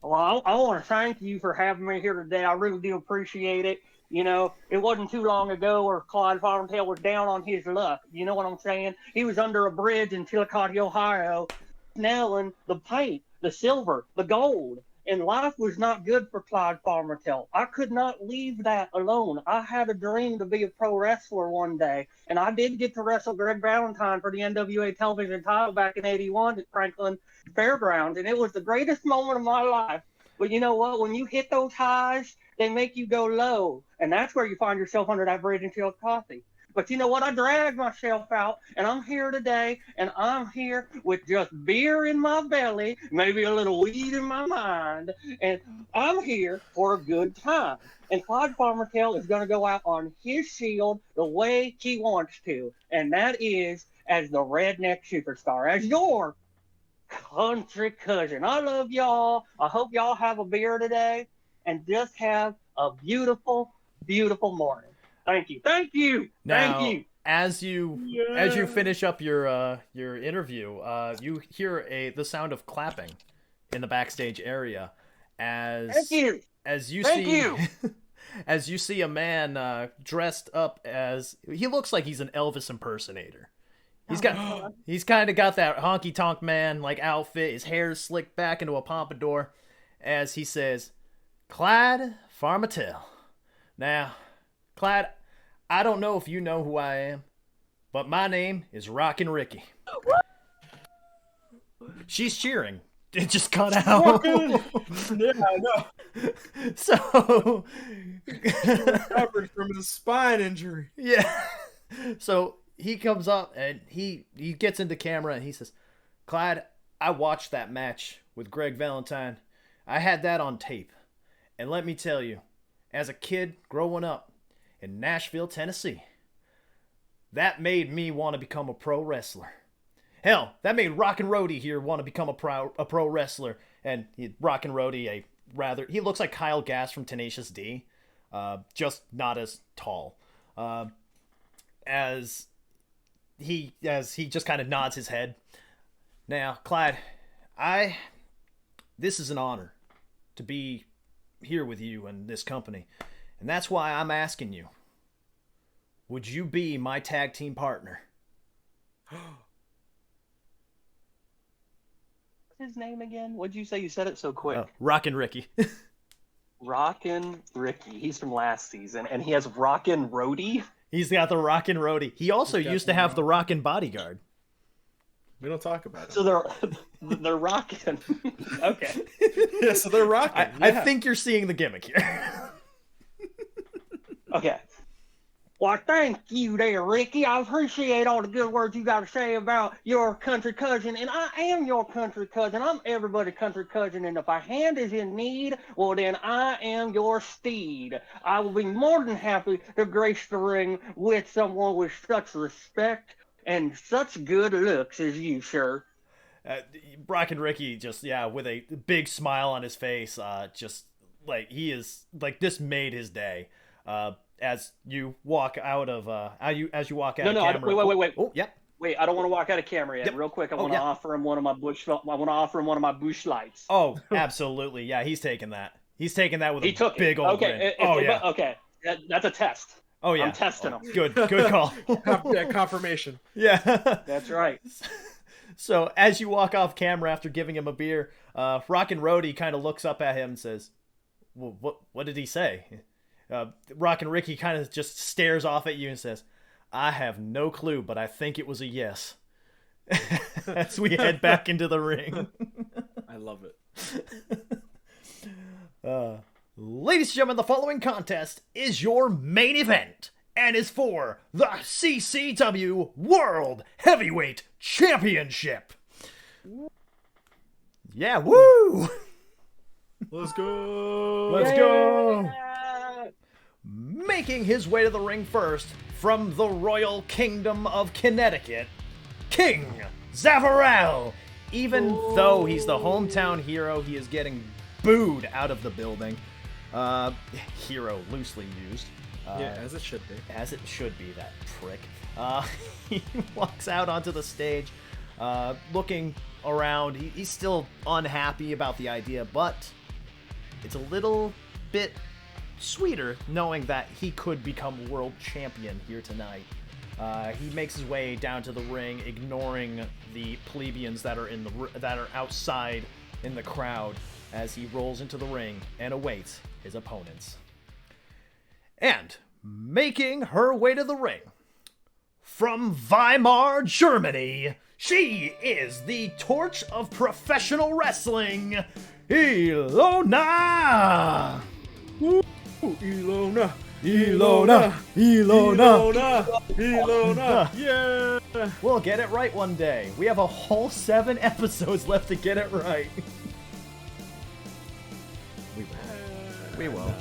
Well, I want to thank you for having me here today. I really do appreciate it. It wasn't too long ago where Clyde Farmattel was down on his luck. You know what I'm saying? He was under a bridge in Chillicothe, Ohio, smelling the paint, the silver, the gold. And life was not good for Clyde Farmattel. I could not leave that alone. I had a dream to be a pro wrestler one day. And I did get to wrestle Greg Valentine for the NWA television title back in '81 at Franklin Fairgrounds. And it was the greatest moment of my life. But you know what? When you hit those highs, they make you go low. And that's where you find yourself under that bridge in Chillicothe. But you know what? I dragged myself out, and I'm here today, and I'm here with just beer in my belly, maybe a little weed in my mind, and I'm here for a good time. And Clyde Farmattel is going to go out on his shield the way he wants to, and that is as the redneck superstar, as your country cousin. I love y'all. I hope y'all have a beer today, and just have a beautiful, beautiful morning. Thank you. Thank you. Now, Thank you. As you finish up your interview, you hear the sound of clapping in the backstage area Thank you. as you Thank see you. as you see a man dressed up as he looks like he's an Elvis impersonator. He's kind of got that honky tonk man like outfit. His hair's slicked back into a pompadour as he says, "Clyde Farmattel." Now, Clyde, I don't know if you know who I am, but my name is Rockin' Ricky. She's cheering. It just cut out. Yeah, I know. So, Recovered from his spine injury. yeah. So he comes up and he gets into camera and he says, "Clyde, I watched that match with Greg Valentine. I had that on tape. And let me tell you, as a kid growing up in Nashville, Tennessee, that made me want to become a pro wrestler. Hell, that made Rockin' Roddy here want to become a pro wrestler." And Rockin' Roddy, he looks like Kyle Gass from Tenacious D, just not as tall. As he just kind of nods his head. Now, Clyde, this is an honor to be here with you and this company. And that's why I'm asking you, would you be my tag team partner? What's his name again? What'd you say? You said it so quick. Rockin' Ricky. Rockin' Ricky. He's from last season, and he has Rockin' Roddy. He's got the Rockin' Roddy. He also used to have the Rockin' Bodyguard. We don't talk about it. So they're rocking. Okay. Yeah, so they're rocking. I think you're seeing the gimmick here. Okay. Well, thank you there, Ricky. I appreciate all the good words you got to say about your country cousin. And I am your country cousin. I'm everybody's country cousin. And if a hand is in need, well, then I am your steed. I will be more than happy to grace the ring with someone with such respect and such good looks as you, sir. Brock and Ricky just, with a big smile on his face, just like he is like this made his day. As you walk out of as you walk out of camera. Wait. Oh, yeah. Wait, I don't want to walk out of camera yet. Yep. Real quick, I want to offer him one of my bush. I want to offer him one of my bush lights. Oh, absolutely. Yeah, he's taking that. He's taking that with a big old grin. Okay. That's a test. Oh yeah. I'm testing him. Good call. Confirmation. Yeah. That's right. So as you walk off camera after giving him a beer, Rockin' Rhodey kind of looks up at him and says, well, what did he say? Rockin' Ricky kind of just stares off at you and says, I have no clue, but I think it was a yes. As we head back into the ring. I love it. Ladies and gentlemen, the following contest is your main event and is for the CCW World Heavyweight Championship. Yeah, woo! Let's go! Let's go! Making his way to the ring first, from the Royal Kingdom of Connecticut, King Zavarell. Even though he's the hometown hero, he is getting booed out of the building. Hero loosely used. As it should be. As it should be, that prick. He walks out onto the stage, looking around. He's still unhappy about the idea, but it's a little bit sweeter knowing that he could become world champion here tonight. He makes his way down to the ring, ignoring the plebeians that are outside in the crowd, as he rolls into the ring and awaits his opponents. And making her way to the ring, from Weimar, Germany, she is the torch of professional wrestling, Ilona! Ooh, Ilona! Yeah! We'll get it right one day. We have a whole 7 episodes left to get it right. We will.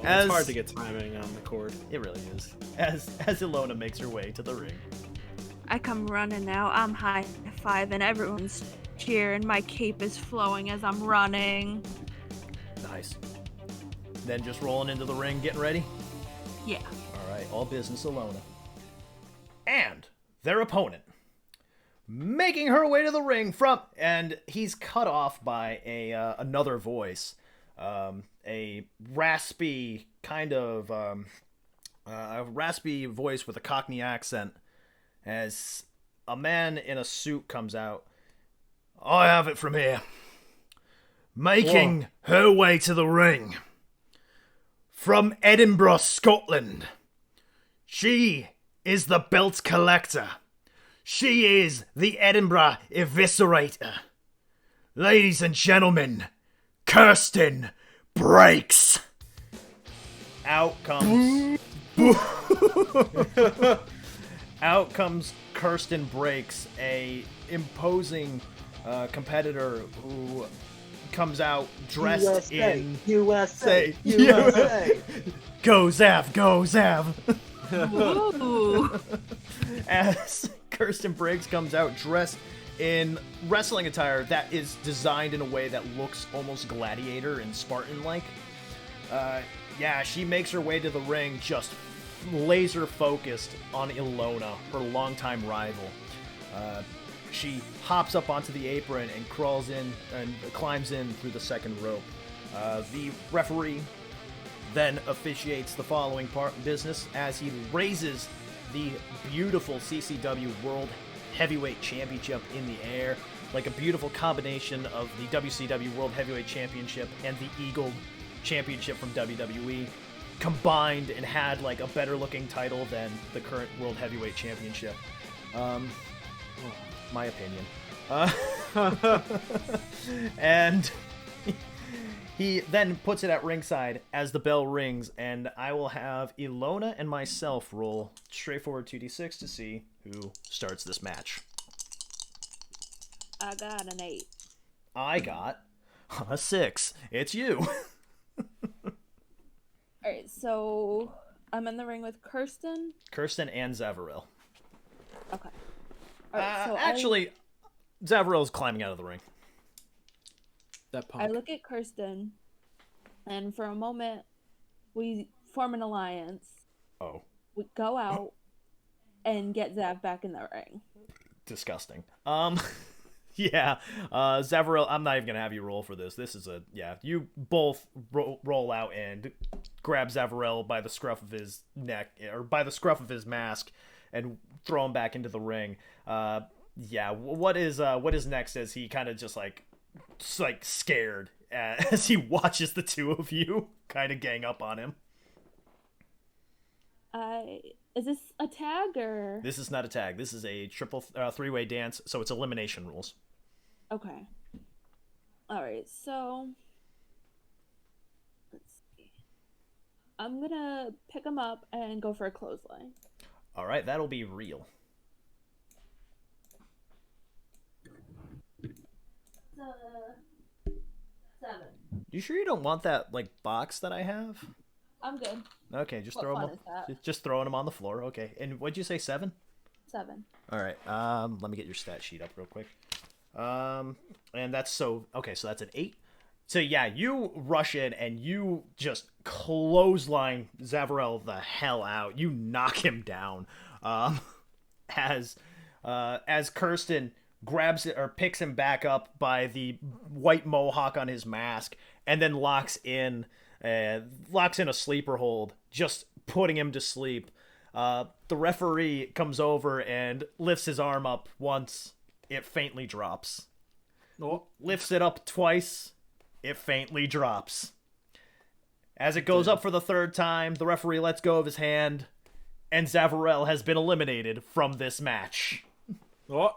It's hard to get timing on the cord. It really is. As Ilona makes her way to the ring. I come running now. I'm high five and everyone's cheering. My cape is flowing as I'm running. Nice. Then just rolling into the ring, getting ready? Yeah. Alright, all business Ilona. And their opponent. Making her way to the ring and he's cut off by another voice. A raspy raspy voice with a Cockney accent, as a man in a suit comes out. I have it from here. Making her way to the ring, from Edinburgh, Scotland, she is the belt collector. She is the Edinburgh Eviscerator. Ladies and gentlemen, Kirsten Breaks. Out comes Kirsten Breaks, a imposing competitor who comes out dressed in USA. Go Zav, go Zav. Ooh. As Kirsten Briggs comes out dressed in wrestling attire that is designed in a way that looks almost gladiator and Spartan-like. She makes her way to the ring, just laser focused on Ilona, her longtime rival. She hops up onto the apron and crawls in and climbs in through the second rope. The referee then officiates the following business as he raises the beautiful CCW World Heavyweight Championship in the air, like a beautiful combination of the WCW World Heavyweight Championship and the Eagle Championship from WWE combined, and had like a better looking title than the current World Heavyweight Championship. My opinion. And He then puts it at ringside as the bell rings, and I will have Ilona and myself roll straightforward 2d6 to see who starts this match. I got an 8. I got a 6. It's you. Alright, so I'm in the ring with Kirsten. Kirsten and Zavarell. Okay. Alright, so Actually, Zavarell's climbing out of the ring. That punk. I look at Kirsten, and for a moment, we form an alliance. Oh, We go out and get Zav back in the ring. disgusting. Yeah, Zavarell, I'm not even gonna have you roll for this. This is you both roll out and grab Zavarell by the scruff of his neck, or by the scruff of his mask, and throw him back into the ring. What is next as he kind of just like scared as he watches the two of you kind of gang up on him. Is this a tag or? This is not a tag. This is a three-way dance, so it's elimination rules. Okay. Alright, so let's see. I'm gonna pick him up and go for a clothesline. All right, that'll be real. 7. You sure you don't want that like box that I have? I'm good. Okay, just What throw fun them. is that? Just throwing them on the floor. Okay, and what'd you say, 7? 7. All right. Let me get your stat sheet up real quick. And that's okay. So that's an 8. So yeah, you rush in and you just clothesline Zavarell the hell out. You knock him down. As Kirsten grabs it or picks him back up by the white mohawk on his mask, and then locks in a sleeper hold, just putting him to sleep. The referee comes over and lifts his arm up once. It faintly drops. Oh. Lifts it up twice. It faintly drops. As it goes up for the third time, the referee lets go of his hand, and Zavarell has been eliminated from this match. Oh.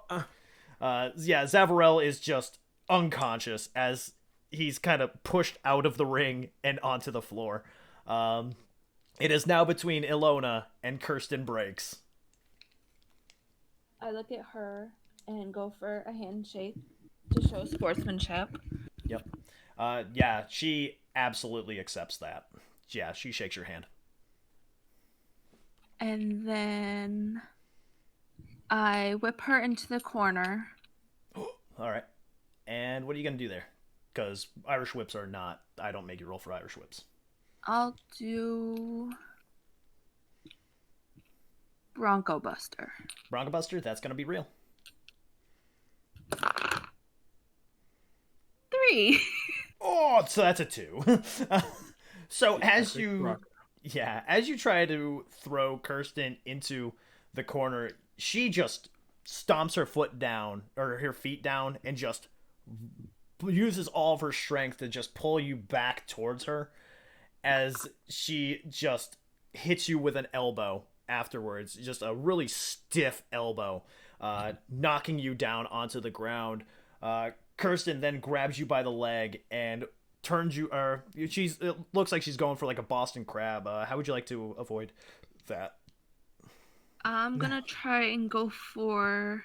Zavarell is just unconscious as he's kind of pushed out of the ring and onto the floor. It is now between Ilona and Kirsten Breaks. I look at her and go for a handshake to show sportsmanship. Yep. She absolutely accepts that. Yeah, she shakes your hand. And then I whip her into the corner. All right. And what are you going to do there? Because Irish whips are not... I don't make you roll for Irish whips. I'll do Bronco Buster. Bronco Buster, that's going to be real. 3. Oh, so that's a 2. So as you try to throw Kirsten into the corner, she just stomps her foot down, or her feet down, and just uses all of her strength to just pull you back towards her, as she just hits you with an elbow afterwards, just a really stiff elbow, knocking you down onto the ground. Kirsten then grabs you by the leg and turns you, it looks like she's going for like a Boston Crab. How would you like to avoid that? I'm gonna try and go for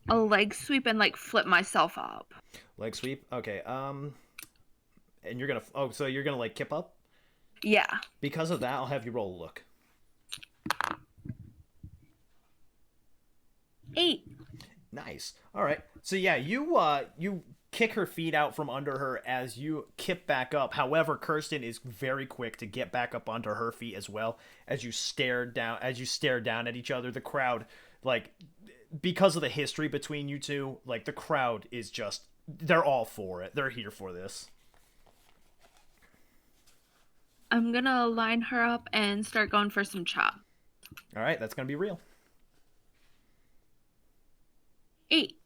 a leg sweep and like flip myself up. Leg sweep? Okay, and you're gonna, so you're gonna like kip up? Yeah. Because of that, I'll have you roll a look. 8. Nice. All right. So yeah, you kick her feet out from under her as you kip back up. However, Kirsten is very quick to get back up onto her feet as well. As you stare down at each other, the crowd, like, because of the history between you two, like, the crowd is just, they're all for it. They're here for this. I'm gonna line her up and start going for some chop. All right, that's gonna be real. 8.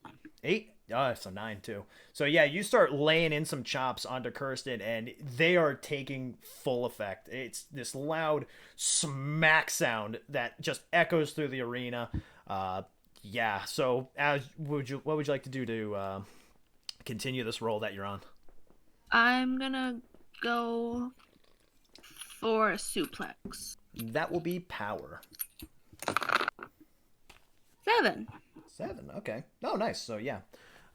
8? Oh, so 9 too. So yeah, you start laying in some chops onto Kirsten, and they are taking full effect. It's this loud smack sound that just echoes through the arena. So what would you like to do to continue this roll that you're on? I'm gonna go for a suplex. That will be power. 7. 7. Okay. Oh, nice. So yeah,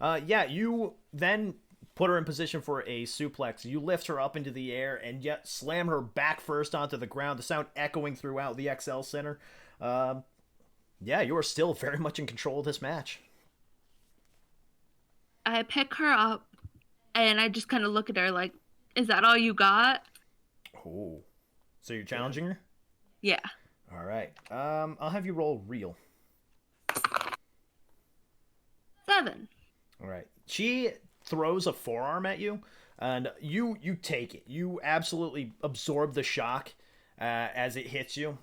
yeah. You then put her in position for a suplex. You lift her up into the air and yet slam her back first onto the ground. The sound echoing throughout the XL Center. Yeah, you are still very much in control of this match. I pick her up and I just kind of look at her like, is that all you got? Oh, so you're challenging her? Yeah. All right. I'll have you roll real. 7. All right. She throws a forearm at you, and you take it. You absolutely absorb the shock as it hits you.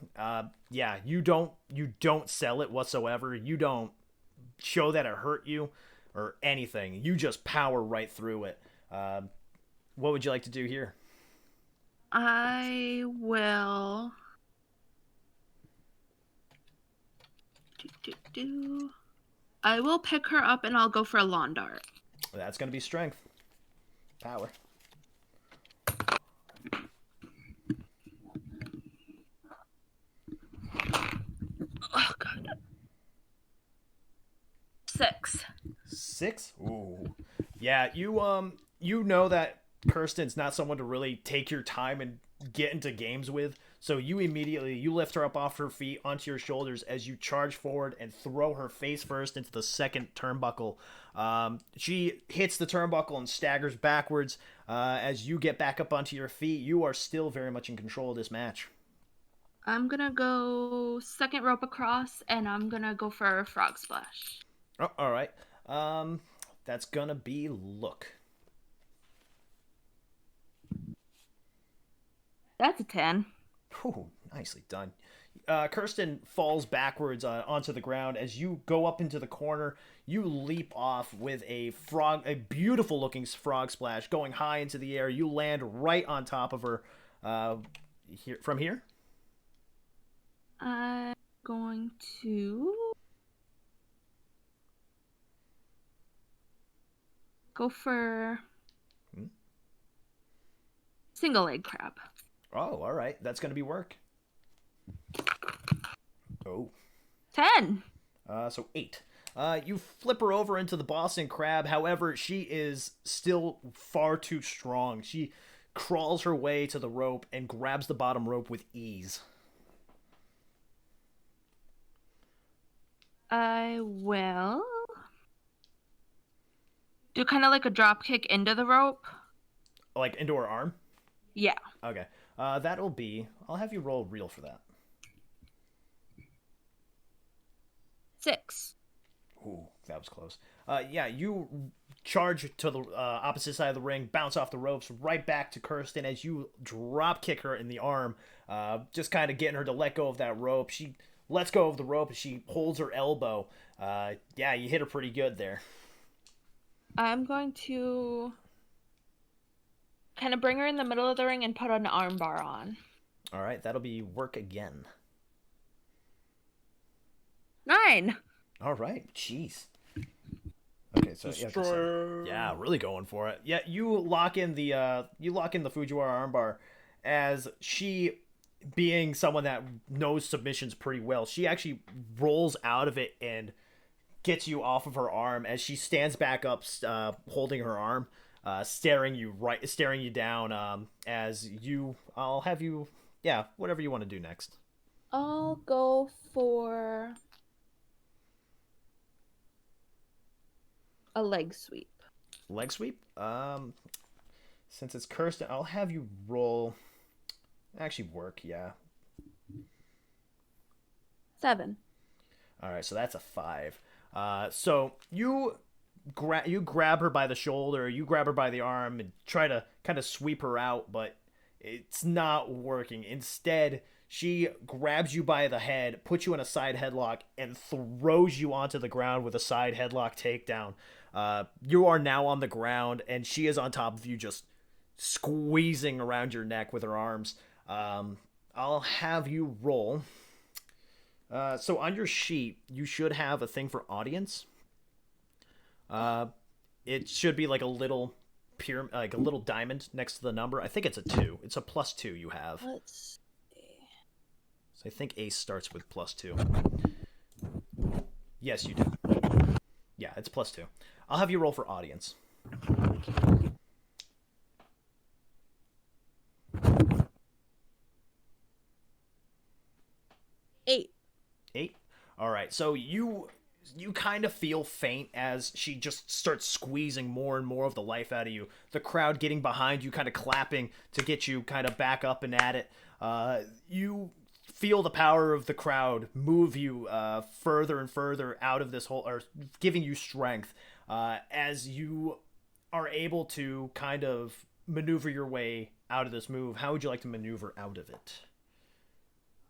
Yeah, you don't sell it whatsoever. You don't show that it hurt you or anything. You just power right through it. What would you like to do here? I will. I will pick her up and I'll go for a lawn dart. That's going to be strength. Power. Oh, God. 6. 6? Ooh. Yeah, you know that Kirsten's not someone to really take your time and get into games with. So you lift her up off her feet onto your shoulders as you charge forward and throw her face first into the second turnbuckle. She hits the turnbuckle and staggers backwards. As you get back up onto your feet, you are still very much in control of this match. I'm gonna go second rope across and I'm gonna go for a frog splash. Oh, all right. That's gonna be look. That's a 10. Ooh, nicely done. Kirsten falls backwards onto the ground as you go up into the corner. You leap off with a beautiful looking frog splash, going high into the air. You land right on top of her. From here. I'm going to go for single leg crab. Oh, all right. That's gonna be work. Oh. 10. So 8. You flip her over into the Boston Crab. However, she is still far too strong. She crawls her way to the rope and grabs the bottom rope with ease. I will do kind of like a drop kick into the rope. Like into her arm? Yeah. Okay. That'll be... I'll have you roll real for that. 6. Ooh, that was close. Yeah, you charge to the opposite side of the ring, bounce off the ropes, right back to Kirsten as you drop kick her in the arm, just kind of getting her to let go of that rope. She lets go of the rope and she holds her elbow. Yeah, you hit her pretty good there. I'm going to kind of bring her in the middle of the ring and put an arm bar on. All right, that'll be work again. 9. All right, jeez. Okay, so Destroyer. yeah, really going for it. Yeah, you lock in the Fujiwara armbar as she, being someone that knows submissions pretty well, she actually rolls out of it and gets you off of her arm as she stands back up, holding her arm, staring you down. As you, I'll have you, yeah, whatever you want to do next. I'll go for a leg sweep. Leg sweep. Since it's Kirsten, I'll have you roll. Actually, work. Yeah. 7. All right, so that's a 5. So you grab her by the shoulder, you grab her by the arm, and try to kind of sweep her out, but it's not working. Instead, she grabs you by the head, puts you in a side headlock, and throws you onto the ground with a side headlock takedown. You are now on the ground, and she is on top of you, just squeezing around your neck with her arms. I'll have you roll. So on your sheet, you should have a thing for audience. It should be like a little like a little diamond next to the number. I think it's a 2. It's a +2 you have. Let's see. So I think ace starts with +2. Yes, you do. Yeah, it's +2. I'll have you roll for audience. Eight. 8. All right. So you kind of feel faint as she just starts squeezing more and more of the life out of you. The crowd getting behind you, kind of clapping to get you kind of back up and at it. You feel the power of the crowd move you further and further out of this hole, or giving you strength as you are able to kind of maneuver your way out of this move. How would you like to maneuver out of it?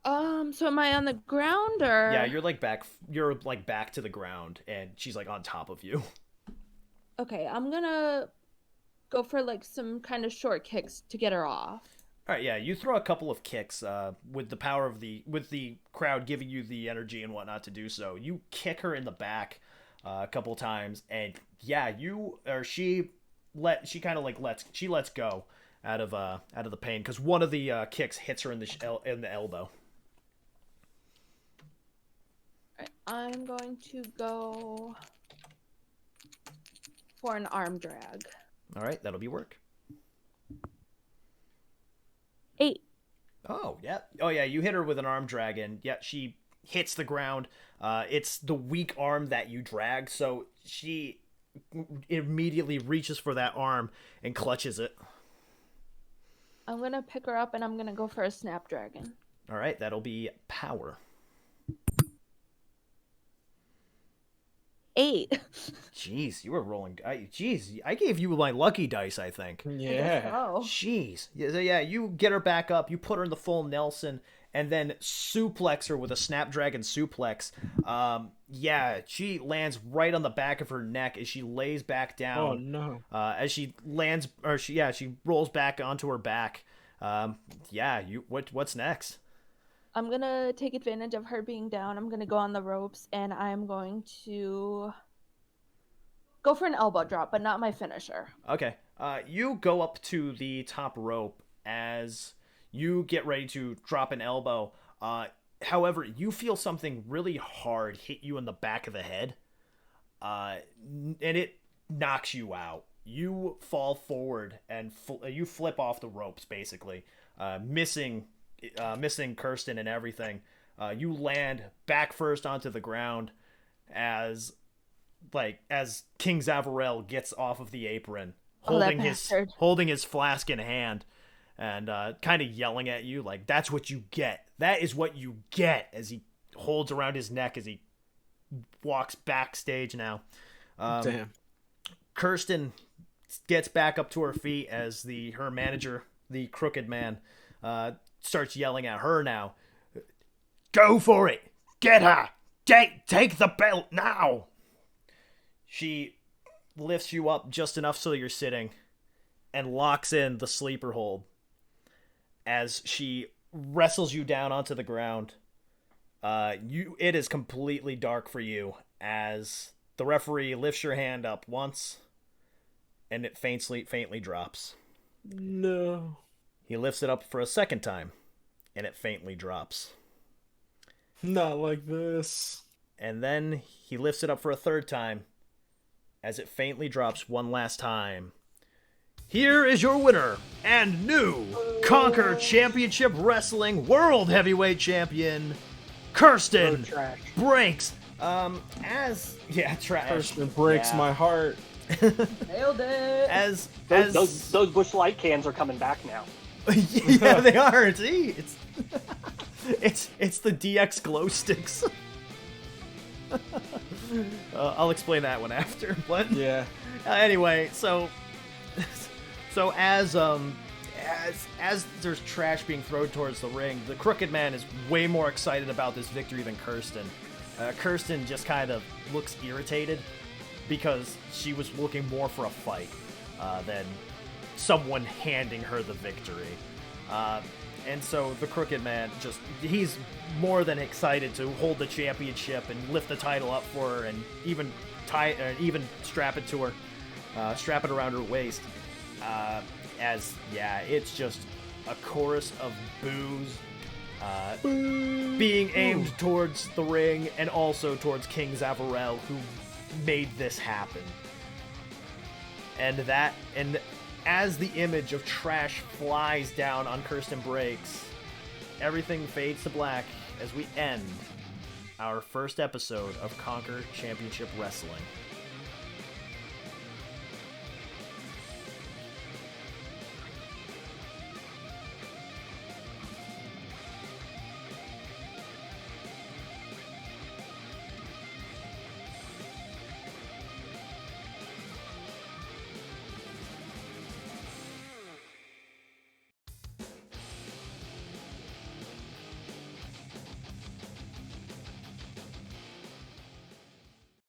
So am I on the ground or? Yeah, you're like back to the ground, and she's like on top of you. Okay, I'm gonna go for like some kind of short kicks to get her off. All right, yeah, you throw a couple of kicks with the power of with the crowd giving you the energy and whatnot to do so. You kick her in the back a couple times, and yeah, she lets go out of the pain because one of the kicks hits her in the elbow. Alright, I'm going to go for an arm drag. All right, that'll be work. 8. Oh, yeah. Oh, yeah, you hit her with an arm drag, and yeah, she hits the ground. It's the weak arm that you drag, so she immediately reaches for that arm and clutches it. I'm gonna pick her up and I'm gonna go for a snapdragon. All right, that'll be power. 8. Jeez, you were rolling. Jeez, I gave you my lucky dice, I think. Yeah. Oh. Jeez. Yeah, you get her back up, you put her in the full Nelson, and then suplex her with a Snapdragon suplex. Yeah, she lands right on the back of her neck as she lays back down. Oh, no. As she lands, she rolls back onto her back. What's next? I'm gonna take advantage of her being down. I'm gonna go on the ropes and I'm going to go for an elbow drop, but not my finisher. Okay. You go up to the top rope as you get ready to drop an elbow. However, you feel something really hard hit you in the back of the head, and it knocks you out. You fall forward and you flip off the ropes, basically, missing Kirsten and everything. You land back first onto the ground as King Zavarell gets off of the apron, holding his flask in hand, and kind of yelling at you like, "That's what you get. That is what you get." As he holds around his neck as he walks backstage now. Damn. Kirsten gets back up to her feet as her manager, the Crooked Man, starts yelling at her now. "Go for it! Get her! Take the belt now!" She lifts you up just enough so you're sitting and locks in the sleeper hold as she wrestles you down onto the ground. It is completely dark for you as the referee lifts your hand up once and it faintly drops. No. He lifts it up for a second time, and it faintly drops. Not like this. And then he lifts it up for a third time, as it faintly drops one last time. Here is your winner, and new Conquer Championship Wrestling World Heavyweight Champion, Kirsten Breaks. Trash. Kirsten breaks my heart. Nailed it. Those Busch Light cans are coming back now. Yeah, they are. See, it's the DX glow sticks. I'll explain that one after. But yeah. Anyway, so as there's trash being thrown towards the ring, the Crooked Man is way more excited about this victory than Kirsten. Kirsten just kind of looks irritated because she was looking more for a fight than someone handing her the victory. And so the Crooked Man he's more than excited to hold the championship and lift the title up for her and even strap it to her, strap it around her waist. It's just a chorus of boos being aimed towards the ring and also towards King Zavarell, who made this happen. And as the image of trash flies down on Kirsten Breaks, everything fades to black as we end our first episode of Conquer Championship Wrestling.